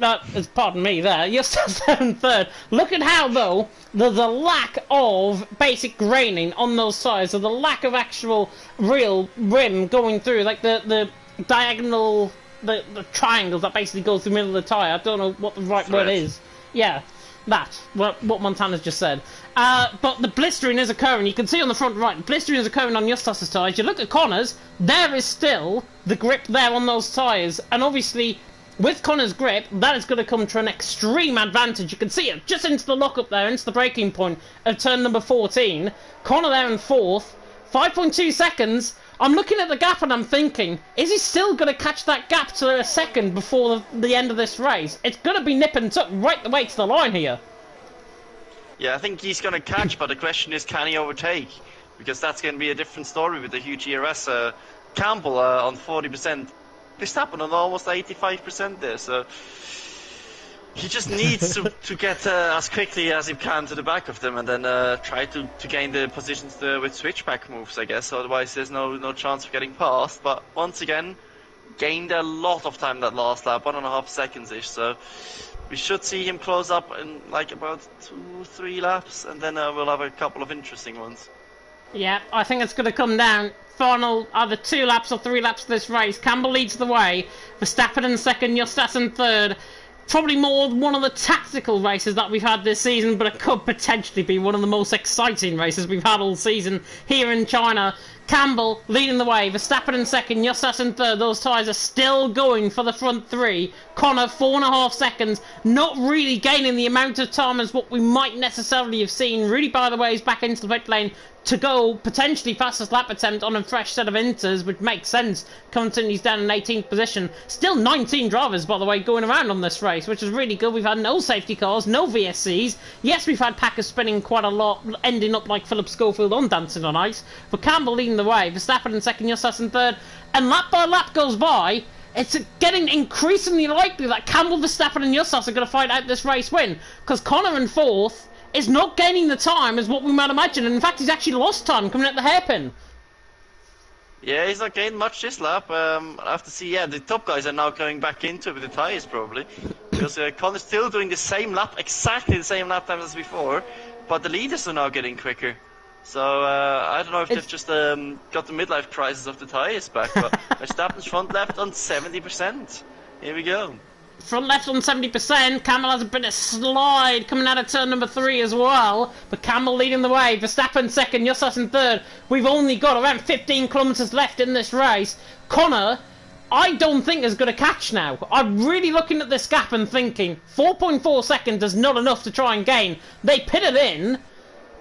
Speaker 1: pardon me there, Justas in 3rd. Look at how, though, there's a lack of basic graining on those tyres, so the lack of actual real rim going through, like the diagonal, the triangles that basically go through the middle of the tyre. I don't know what the right word is. Yeah. what Montana's just said. But the blistering is occurring. You can see on the front right, blistering is occurring on Justus's tyres. You look at Connor's, there is still the grip there on those tyres. And obviously, with Connor's grip, that is going to come to an extreme advantage. You can see it just into the lockup there, into the braking point of turn number 14. Connor there in 4th, 5.2 seconds. I'm looking at the gap and I'm thinking, is he still going to catch that gap to a second before the end of this race? It's going to be nip and tuck right the way to the line here.
Speaker 2: Yeah, I think he's going to catch, but the question is, can he overtake? Because that's going to be a different story with the huge ERS. Campbell on 40%. Verstappen on almost 85% there, so he just needs to get as quickly as he can to the back of them, and then try to gain the positions with switchback moves, I guess. Otherwise, there's no chance of getting past. But once again, gained a lot of time that last lap, 1.5 seconds ish. So we should see him close up in like about 2-3 laps, and then we'll have a couple of interesting ones.
Speaker 1: Yeah, I think it's going to come down. Final either 2 laps or 3 laps of this race. Campbell leads the way. Verstappen in 2nd, Justus in 3rd. Probably more one of the tactical races that we've had this season, but it could potentially be one of the most exciting races we've had all season here in China. Campbell leading the way, Verstappen in 2nd, Justus in 3rd. Those tyres are still going for the front 3. Connor 4.5 seconds, not really gaining the amount of time as what we might necessarily have seen. Rudy, by the way, is back into the pit lane to go potentially fastest lap attempt on a fresh set of inters, which makes sense. Continues down in 18th position. Still 19 drivers, by the way, going around on this race, which is really good. We've had no safety cars, no VSCs. Yes, we've had Packers spinning quite a lot, ending up like Philip Schofield on Dancing on Ice. But Campbell leading the way, Verstappen in 2nd, Justus in 3rd, and lap by lap goes by. It's getting increasingly likely that Campbell, Verstappen and Justus are going to fight out this race win, because Connor in 4th is not gaining the time as what we might imagine, and in fact he's actually lost time coming at the hairpin.
Speaker 2: Yeah, he's not gaining much this lap. I have to see, yeah, the top guys are now going back into it with the tyres probably, because Connor's still doing the same lap, exactly the same lap time as before, but the leaders are now getting quicker. So I don't know if they've just got the midlife crisis of the tyres back, but Verstappen's front left on 70%. Here we go.
Speaker 1: Front left on 70%. Campbell has a bit of slide coming out of turn number 3 as well. But Campbell leading the way. Verstappen 2nd, Justus in 3rd. We've only got around 15 kilometres left in this race. Connor, I don't think is going to catch now. I'm really looking at this gap and thinking 4.4 seconds is not enough to try and gain. They pitted in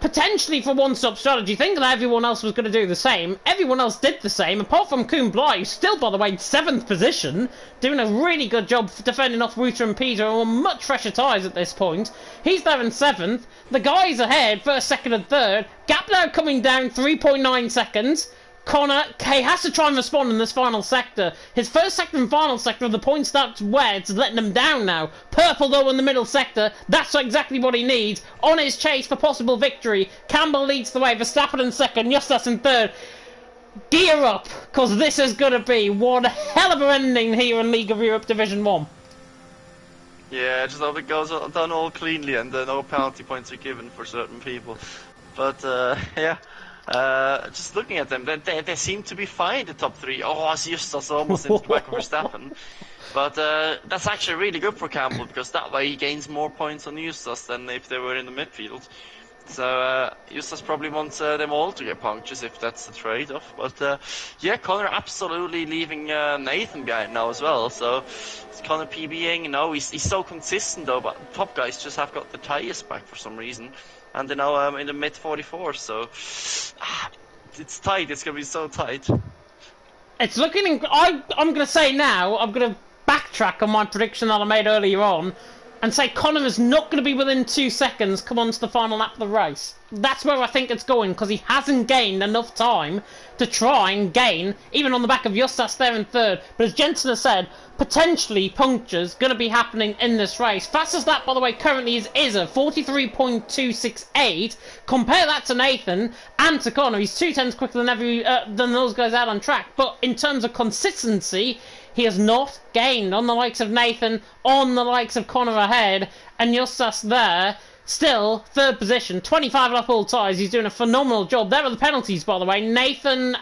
Speaker 1: potentially for one-stop strategy, thinking that everyone else was going to do the same. Everyone else did the same, apart from Kuhn Bly, who's still, by the way, 7th position, doing a really good job defending off Reuter and Peter on much fresher tyres at this point. He's there in 7th. The guys ahead, 1st, 2nd and 3rd. Gap now coming down 3.9 seconds. Connor K has to try and respond in this final sector. His first sector and final sector of the points that's where it's letting him down now. Purple though in the middle sector, that's exactly what he needs. On his chase for possible victory. Campbell leads the way, Verstappen in 2nd, Justus in 3rd. Gear up, because this is going to be one hell of an ending here in League of Europe Division 1.
Speaker 2: Yeah, I just hope it goes done all cleanly and no penalty points are given for certain people. But yeah. Just looking at them, they seem to be fine, the top 3. Oh, Justus almost into the back of Verstappen. But that's actually really good for Campbell, because that way he gains more points on Justus than if they were in the midfield. So Justus probably wants them all to get punctures if that's the trade-off. But yeah, Connor absolutely leaving Nathan behind now as well. So it's Connor PBing, you know, he's so consistent though, but top guys just have got the tyres back for some reason. And they're now in the mid-44, so it's tight. It's going to be so tight.
Speaker 1: It's looking... I'm going to say now, I'm going to backtrack on my prediction that I made earlier on and say Connor is not going to be within 2 seconds come on to the final lap of the race. That's where I think it's going, because he hasn't gained enough time to try and gain, even on the back of Justus there in 3rd. But as Jensen has said, potentially punctures going to be happening in this race. Fastest lap, by the way, currently is Izza, 43.268. Compare that to Nathan and to Connor. He's 2/10 quicker than those guys out on track. But in terms of consistency, he has not gained on the likes of Nathan, on the likes of Connor ahead, and Justus there Still, third position, 25 lap all tyres. He's doing a phenomenal job. There are the penalties, by the way. Nathan,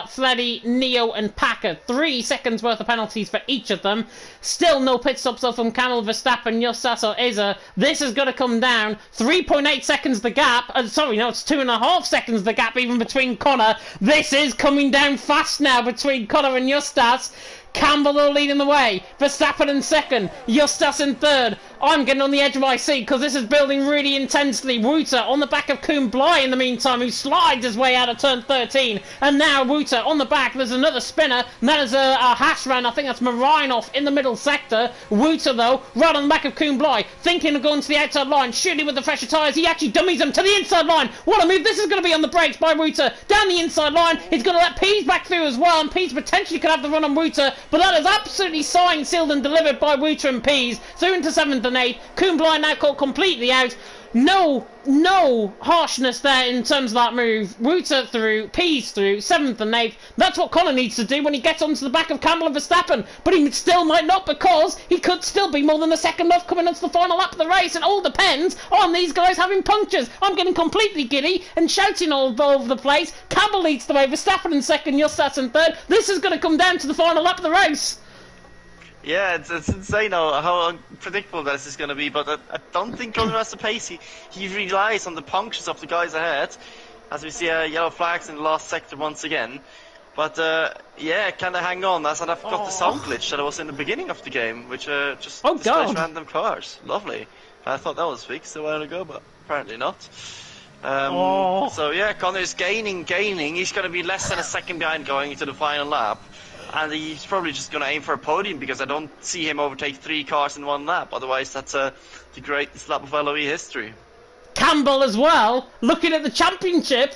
Speaker 1: Fleddy, Neo, and Packer. 3 seconds worth of penalties for each of them. Still no pit stops though from Camel, Verstappen, Justas, or Izza. This is going to come down. 3.8 seconds the gap. Sorry, no, it's 2.5 seconds the gap even between Connor. This is coming down fast now between Connor and Justas. Campbell though leading the way, Verstappen in second, Justas in third. I'm getting on the edge of my seat because this is building really intensely. Wouter on the back of Kuhn Bly in the meantime, who slides his way out of turn 13. And now Wouter on the back, there's another spinner, and that is a hash round. I think that's Marinov in the middle sector. Wouter though, right on the back of Kuhn Bly, thinking of going to the outside line, shooting with the fresher tyres. He actually dummies him to the inside line. What a move. This is going to be on the brakes by Wouter. Down the inside line, he's going to let Pease back through as well, and Pease potentially could have the run on Wouter. But that is absolutely signed, sealed and delivered by Wouter and Pease. Through into 7th and 8th. Kuhn Bly now caught completely out. No harshness there in terms of that move. Wouter through, Pease through, 7th and 8th. That's what Connor needs to do when he gets onto the back of Campbell and Verstappen. But he still might not, because he could still be more than a second off coming onto the final lap of the race. It all depends on these guys having punctures. I'm getting completely giddy and shouting all over the place. Campbell leads the way, Verstappen in second, Justas in third. This is going to come down to the final lap of the race.
Speaker 2: Yeah, it's insane how unpredictable this is going to be, but I don't think Connor has the pace. He relies on the punctures of the guys ahead, as we see yellow flags in the last sector once again. But yeah, kind of hang on, as I've got the sound glitch that was in the beginning of the game, which just displays random cars. Lovely. I thought that was fixed a while ago, but apparently not. So yeah, Connor is gaining. He's going to be less than a second behind going into the final lap. And he's probably just going to aim for a podium, because I don't see him overtake 3 cars in 1 lap. Otherwise, that's the greatest lap of LOE history.
Speaker 1: Campbell as well, looking at the championship,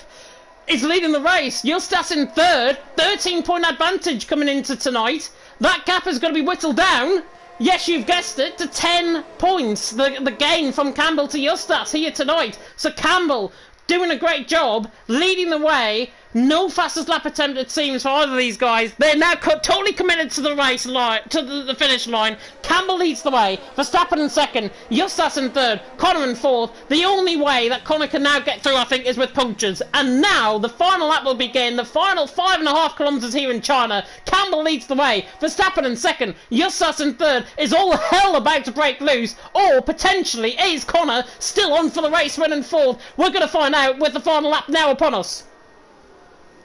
Speaker 1: is leading the race. Justas in third, 13-point advantage coming into tonight. That gap is going to be whittled down. Yes, you've guessed it, to 10 points. The gain from Campbell to Justas here tonight. So Campbell doing a great job, leading the way. No fastest lap attempt, it seems, for either of these guys. They're now totally committed to the race line, to the finish line. Campbell leads the way. Verstappen in second. Justas in third. Connor in fourth. The only way that Connor can now get through, I think, is with punctures. And now the final lap will begin. The final 5.5 kilometres here in China. Campbell leads the way. Verstappen in second. Justas in third. Is all hell about to break loose? Or potentially is Connor still on for the race, winning fourth? We're going to find out with the final lap now upon us.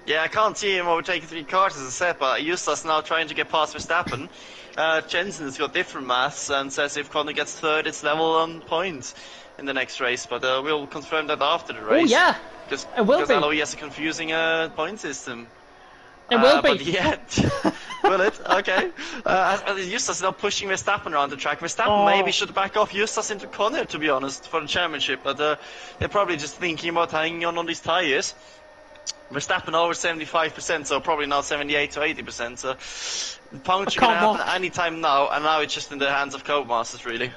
Speaker 2: Yeah, I can't see him overtaking 3 cars, as I said, but Justas now trying to get past Verstappen. Jensen has got different maths and says if Connor gets third, it's level on points in the next race, but we'll confirm that after the race.
Speaker 1: Oh yeah,
Speaker 2: it
Speaker 1: will be.
Speaker 2: Because LOE has a confusing point system.
Speaker 1: It will be.
Speaker 2: But yet, will it? Okay. Justas is now pushing Verstappen around the track. Verstappen maybe should back off Justas into Connor, to be honest, for the championship, but they're probably just thinking about hanging on these tyres. Verstappen over 75%, so probably now 78 to 80%. So the puncture can happen any time now, and now it's just in the hands of Codemasters, really.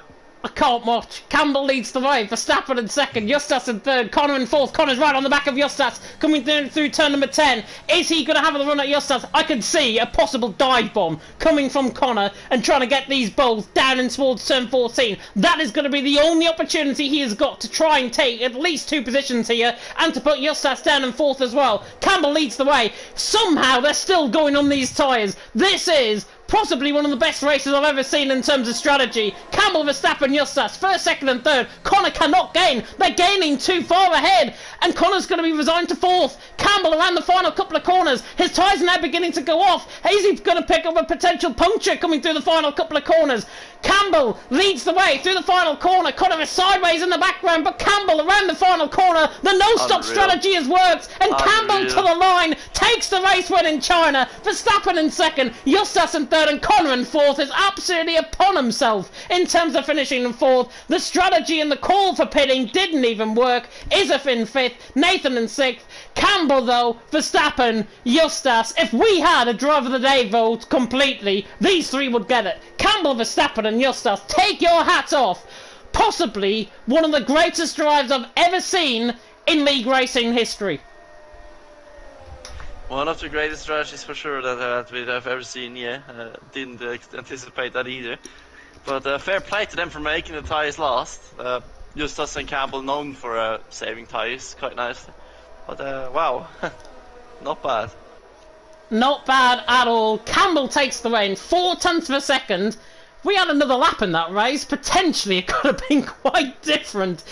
Speaker 1: I can't watch. Campbell leads the way. Verstappen in second. Justas in third. Connor in fourth. Connor's right on the back of Justas. Coming through turn number 10. Is he going to have a run at Justas? I can see a possible dive bomb coming from Connor and trying to get these both down and towards turn 14. That is going to be the only opportunity he has got to try and take at least 2 positions here and to put Justas down in fourth as well. Campbell leads the way. Somehow they're still going on these tyres. This is possibly one of the best races I've ever seen in terms of strategy. Campbell, Verstappen, Justas, first, second and third. Connor cannot gain. They're gaining too far ahead. And Connor's going to be resigned to fourth. Campbell around the final couple of corners. His tyres are now beginning to go off. Is he going to pick up a potential puncture coming through the final couple of corners? Campbell leads the way through the final corner. Connor is sideways in the background, but Campbell around the final corner. The no-stop strategy has worked. And Campbell to the line takes the race win in China. Verstappen in second. Justas in third. And Connor in fourth is absolutely upon himself in terms of finishing in fourth. The strategy and the call for pitting didn't even work. Isaf in fifth, Nathan in sixth. Campbell though, Verstappen, Justas. If we had a driver of the day vote completely, these 3 would get it. Campbell, Verstappen and Justas, take your hats off. Possibly one of the greatest drives I've ever seen in league racing history.
Speaker 2: One of the greatest strategies for sure that I've ever seen, yeah. Didn't anticipate that either. But fair play to them for making the tyres last. Justas and Campbell known for saving tyres quite nicely. But wow, not bad.
Speaker 1: Not bad at all. Campbell takes the win, 0.4 of a second. If we had another lap in that race, potentially it could have been quite different.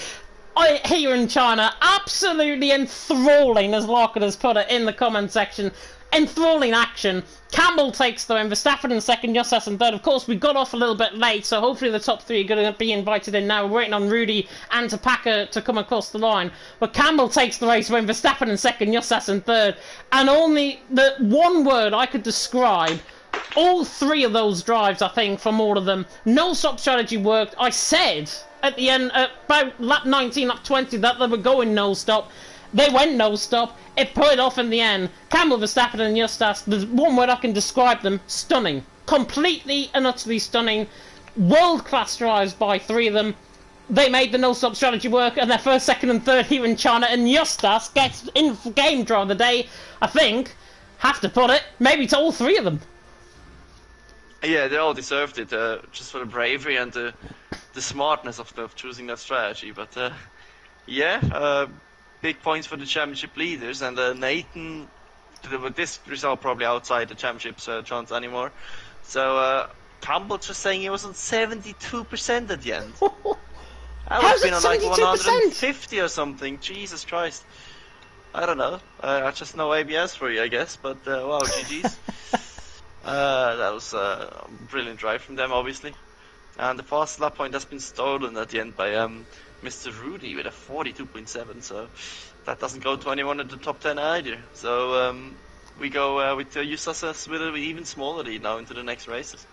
Speaker 1: Here in China, absolutely enthralling, as Lockett has put it in the comment section. Enthralling action. Campbell takes the win, Verstappen in second, Justas in third. Of course, we got off a little bit late, so hopefully the top three are going to be invited in now. We're waiting on Rudy and Tapaka to come across the line. But Campbell takes the race win, Verstappen in second, Justas in third. And only the one word I could describe all three of those drives, I think, from all of them. No stop strategy worked. I said at the end, about lap 19, lap 20, that they were going no stop. They went no stop. It put it off in the end. Campbell, Verstappen and Justas, there's one word I can describe them: stunning. Completely and utterly stunning. World-class drives by three of them. They made the no-stop strategy work, and they're first, second and third here in China, and Justas gets in for game drive of the day, I think. Have to put it, maybe to all three of them.
Speaker 2: Yeah, they all deserved it, just for the bravery and the smartness of choosing that strategy. But yeah, big points for the championship leaders, and Nathan, with this result probably outside the championship's chance anymore. So Campbell just saying he was on 72% at the end. I would have been on like 150 or something. Jesus Christ. I don't know. I just know ABS for you, I guess. But wow, GG's. That was a brilliant drive from them, obviously. And the fast lap point has been stolen at the end by Mr. Rudy with a 42.7. So that doesn't go to anyone in the top 10 either. So we go with Justas with an even smaller lead now into the next races.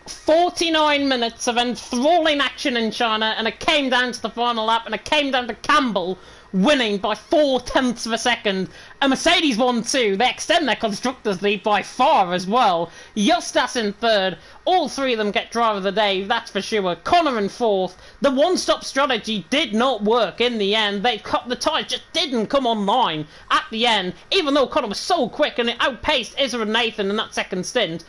Speaker 1: 49 minutes of enthralling action in China, and it came down to the final lap, and it came down to Campbell winning by 0.4 of a second. And Mercedes won too. They extend their constructors lead by far as well. Justas in third. All three of them get driver of the day, that's for sure. Connor in fourth. The one-stop strategy did not work in the end. The tyres just didn't come online at the end, even though Connor was so quick and it outpaced Izza and Nathan in that second stint.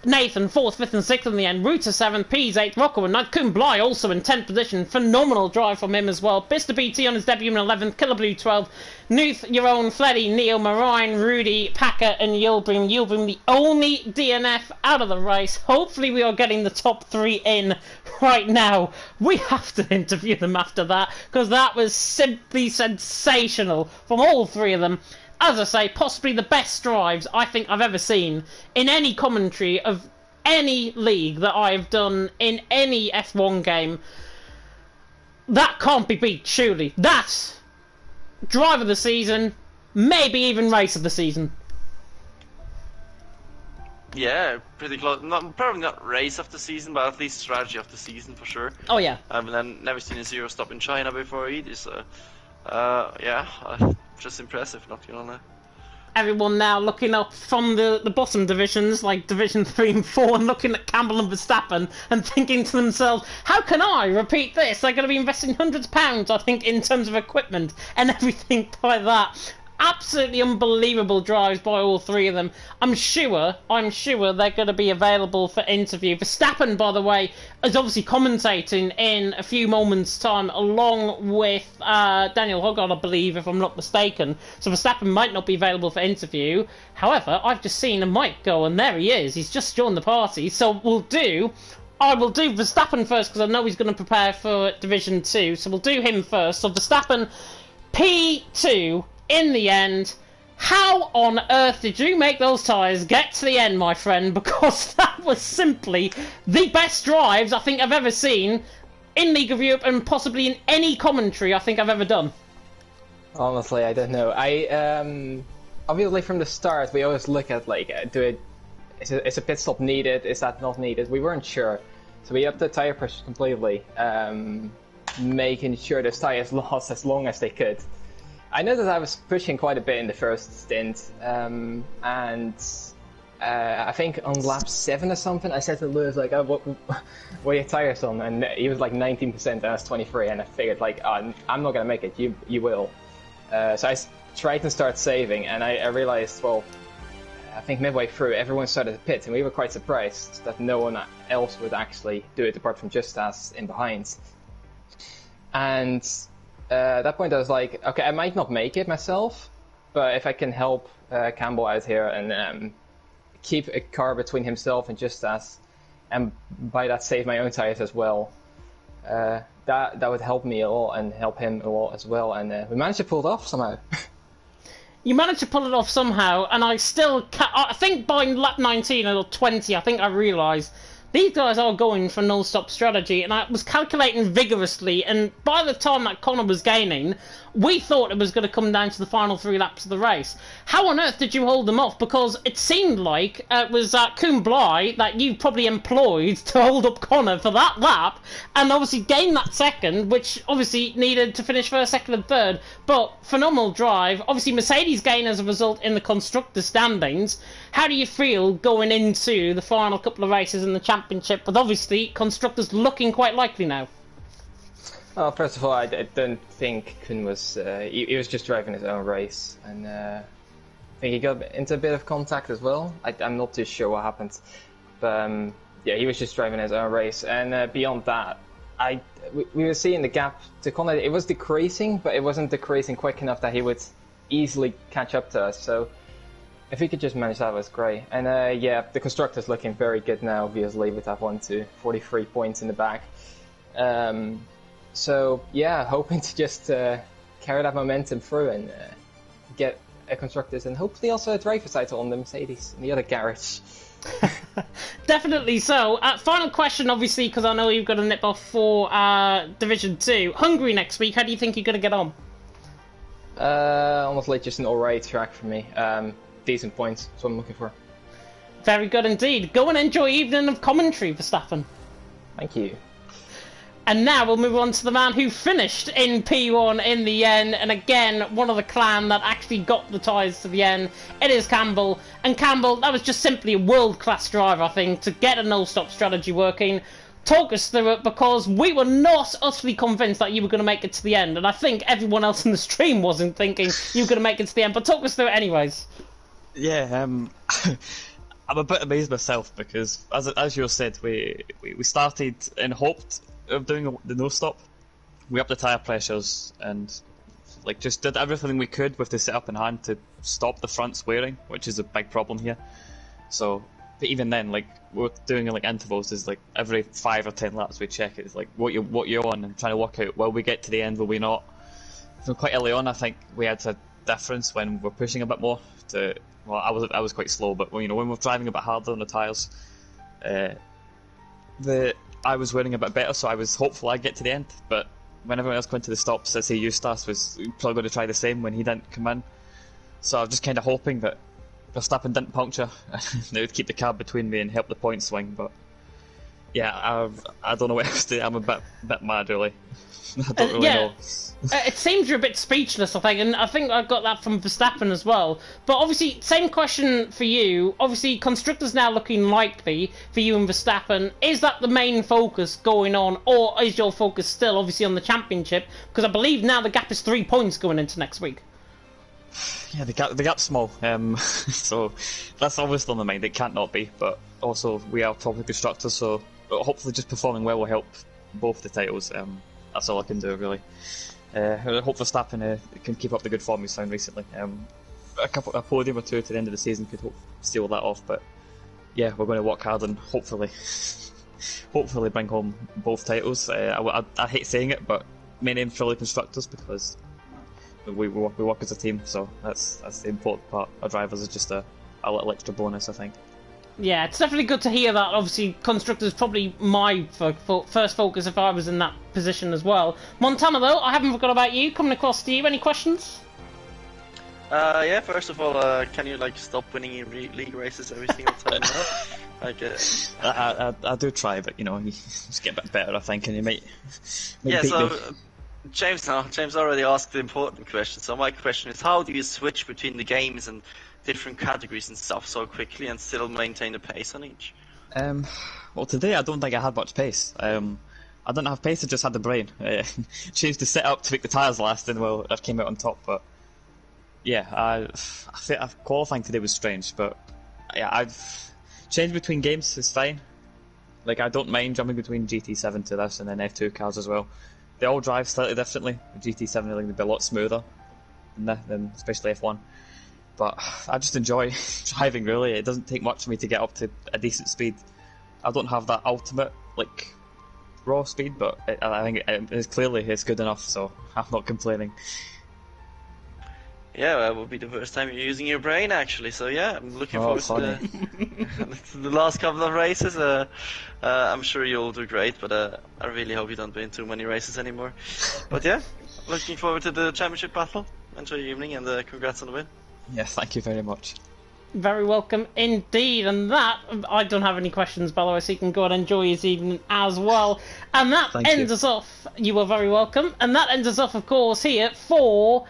Speaker 1: Nathan, 4th, 5th and 6th in the end. Ruta 7th, Pease 8th, Rocco and 9th. Kumbly also in 10th position. Phenomenal drive from him as well. Mr. BT on his debut in 11th. Killer Blue 12th. Nuth, Jeroen, Fleddy, Neil, Marine, Rudy, Packer and Yilbrim. Yilbrim the only DNF out of the race. Hopefully we are getting the top three in right now. We have to interview them after that, because that was simply sensational from all three of them. As I say, possibly the best drives I think I've ever seen in any commentary of any league that I've done in any F1 game. That can't be beat, surely. That's drive of the season, maybe even race of the season.
Speaker 2: Yeah, pretty close. Probably not race of the season, but at least strategy of the season for sure.
Speaker 1: Oh yeah.
Speaker 2: I've never seen a zero stop in China before either, so yeah, just impressive, not gonna lie.
Speaker 1: Everyone now looking up from the bottom divisions, like Division 3 and 4, and looking at Campbell and Verstappen and thinking to themselves, how can I repeat this? They're going to be investing hundreds of pounds, I think, in terms of equipment and everything like that. Absolutely unbelievable drives by all three of them. I'm sure they're going to be available for interview. Verstappen, by the way, is obviously commentating in a few moments' time, along with Daniel Hoggard, I believe, if I'm not mistaken. So Verstappen might not be available for interview. However, I've just seen a mic go, and there he is. He's just joined the party. So I will do Verstappen first, because I know he's going to prepare for Division 2. So we'll do him first. So Verstappen, P2... in the end. How on earth did you make those tyres get to the end, my friend? Because that was simply the best drives I think I've ever seen in League of Europe, and possibly in any commentary I think I've ever done.
Speaker 3: Honestly, I don't know. Obviously from the start we always look at like, is a pit stop needed? Is that not needed? We weren't sure, so we upped the tyre pressure completely, making sure those tyres last as long as they could. I know that I was pushing quite a bit in the first stint, and I think on lap 7 or something, I said to Lewis, like, oh, what are your tyres on? And he was like 19%, and I was 23, and I figured, like, oh, I'm not going to make it, you will. So I tried to start saving, and I realized, well, I think midway through, everyone started to pit, and we were quite surprised that no one else would actually do it, apart from Justas in behind. And at that point I was like, okay, I might not make it myself, but if I can help Campbell out here and keep a car between himself and Justas, and by that save my own tires as well, that would help me a lot and help him a lot as well. And we managed to pull it off somehow.
Speaker 1: You managed to pull it off somehow, and I think by lap 19 or 20, I think I realised these guys are going for no-stop strategy, and I was calculating vigorously, and by the time that Connor was gaining, we thought it was going to come down to the final 3 laps of the race. How on earth did you hold them off? Because it seemed like it was Kuhn Bly that you probably employed to hold up Connor for that lap, and obviously gain that second, which obviously needed to finish first, second and third. But phenomenal drive. Obviously Mercedes gain as a result in the constructors standings. How do you feel going into the final couple of races in the championship, with obviously constructors looking quite likely now?
Speaker 3: Well, first of all, I don't think Kuhn was... he was just driving his own race, and I think he got into a bit of contact as well. I'm not too sure what happened, but yeah, he was just driving his own race, and beyond that, we were seeing the gap to Connor. It was decreasing, but it wasn't decreasing quick enough that he would easily catch up to us, so if he could just manage that, was great. And yeah, the constructor's looking very good now, obviously, with that 43 points in the back. So yeah, hoping to just carry that momentum through and get a constructors and hopefully also a driver's title on the Mercedes in the other garage.
Speaker 1: Definitely so. Final question, obviously, because I know you've got to nip off for Division 2. Hungary next week, how do you think you're going to get on?
Speaker 3: Honestly, just an alright track for me. Decent points, that's what I'm looking for.
Speaker 1: Very good indeed. Go and enjoy evening of commentary, Verstappen.
Speaker 3: Thank you.
Speaker 1: And now we'll move on to the man who finished in P1 in the end, and again, one of the clan that actually got the tyres to the end. It is Campbell, and Campbell, that was just simply a world-class drive, I think, to get a no-stop strategy working. Talk us through it, because we were not utterly convinced that you were going to make it to the end, and I think everyone else in the stream wasn't thinking you were going to make it to the end, but talk us through it anyways.
Speaker 4: Yeah, I'm a bit amazed myself, because as you said, we started and hoped of doing the no-stop. We upped the tyre pressures and like just did everything we could with the setup in hand to stop the fronts wearing, which is a big problem here. So, but even then, like we're doing like intervals is like every 5 or 10 laps we check it. It's like what you're on and trying to work out will we get to the end, will we not? So quite early on, I think we had a difference when we're pushing a bit more. Well, I was quite slow, but when we're driving a bit harder on the tyres, I was wearing a bit better, so I was hopeful I'd get to the end. But when everyone else went to the stops, I say Eustace was probably going to try the same when he didn't come in. So I was just kind of hoping that Verstappen didn't puncture, they would keep the car between me and help the point swing. But yeah, I don't know what else to do. I'm a bit mad, really. I don't really know.
Speaker 1: It seems you're a bit speechless, I think, and I think I got that from Verstappen as well. But obviously, same question for you. Obviously, constructors now looking likely for you and Verstappen. Is that the main focus going on, or is your focus still obviously on the championship? Because I believe now the gap is 3 points going into next week.
Speaker 4: Yeah, the gap's small, so that's always on the mind. It can't not be, but also we are top of constructors, so hopefully just performing well will help both the titles. That's all I can do, really. I hope Verstappen can keep up the good form he's found recently. A podium or two to the end of the season could steal that off, but yeah, we're going to work hard and hopefully bring home both titles. I hate saying it, but main aim for constructors, because we work as a team, so that's the important part. Our drivers are just a little extra bonus, I think.
Speaker 1: Yeah, it's definitely good to hear that. Obviously, constructors probably my first focus if I was in that position as well. Montana, though, I haven't forgot about you. Coming across to you, any questions?
Speaker 2: Yeah, first of all, can you like stop winning in league races every single time now?
Speaker 4: I do try, but you just get a bit better, I think, and you might
Speaker 2: yeah,
Speaker 4: beat
Speaker 2: so
Speaker 4: me.
Speaker 2: James already asked the important question. So my question is, how do you switch between the games and different categories and stuff so quickly and still maintain the pace on each?
Speaker 4: Well, today I don't think I had much pace. I didn't have pace, I just had the brain. Changed the setup to make the tyres last, and well, I came out on top. But yeah, qualifying today was strange, but yeah, I've changed between games is fine. Like I don't mind jumping between GT7 to this and then F2 cars as well. they all drive slightly differently. The GT7 I think they'd be a lot smoother than especially F1. But I just enjoy driving. Really, it doesn't take much for me to get up to a decent speed. I don't have that ultimate like raw speed, but I think it's good enough. So I'm not complaining.
Speaker 2: Yeah, that will be the first time you're using your brain, actually. So yeah, I'm looking forward to the last couple of races. I'm sure you'll do great, but I really hope you don't win too many races anymore. But yeah, looking forward to the championship battle. Enjoy your evening, and congrats on the win.
Speaker 4: Yeah, thank you very much.
Speaker 1: Very welcome indeed, and that, I don't have any questions by the way, so you can go and enjoy his evening as well. And that ends us off. You are very welcome. And that ends us off, of course, here for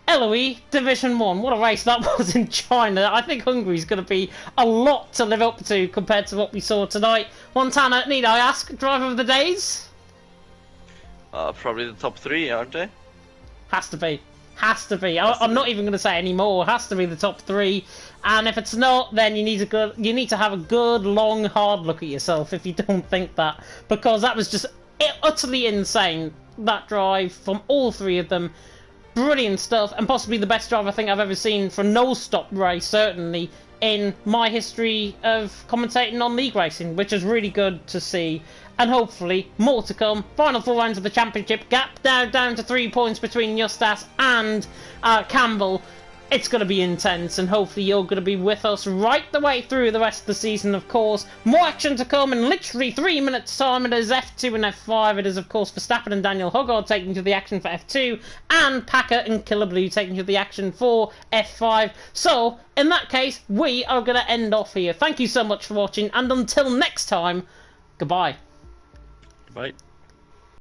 Speaker 1: LOE Division 1. What a race that was in China. I think Hungary's going to be a lot to live up to compared to what we saw tonight. Montana, need I ask, driver of the days?
Speaker 2: Probably the top 3, aren't they?
Speaker 1: Has to be. Has to be. I'm not even going to say any more. Has to be the top 3. And if it's not, then you need to have a good, long, hard look at yourself if you don't think that, because that was just utterly insane. That drive from all 3 of them, brilliant stuff, and possibly the best drive I think I've ever seen for a no-stop race, certainly in my history of commentating on league racing, which is really good to see. And hopefully more to come. Final 4 rounds of the championship, gap now down to 3 points between Justas and Campbell. It's going to be intense, and hopefully you're going to be with us right the way through the rest of the season, of course. More action to come in literally 3 minutes' time. It is F2 and F5. It is, of course, Verstappen and Daniel Hoggaard taking to the action for F2, and Packer and Killer Blue taking to the action for F5. So, in that case, we are going to end off here. Thank you so much for watching, and until next time, goodbye.
Speaker 2: Bye.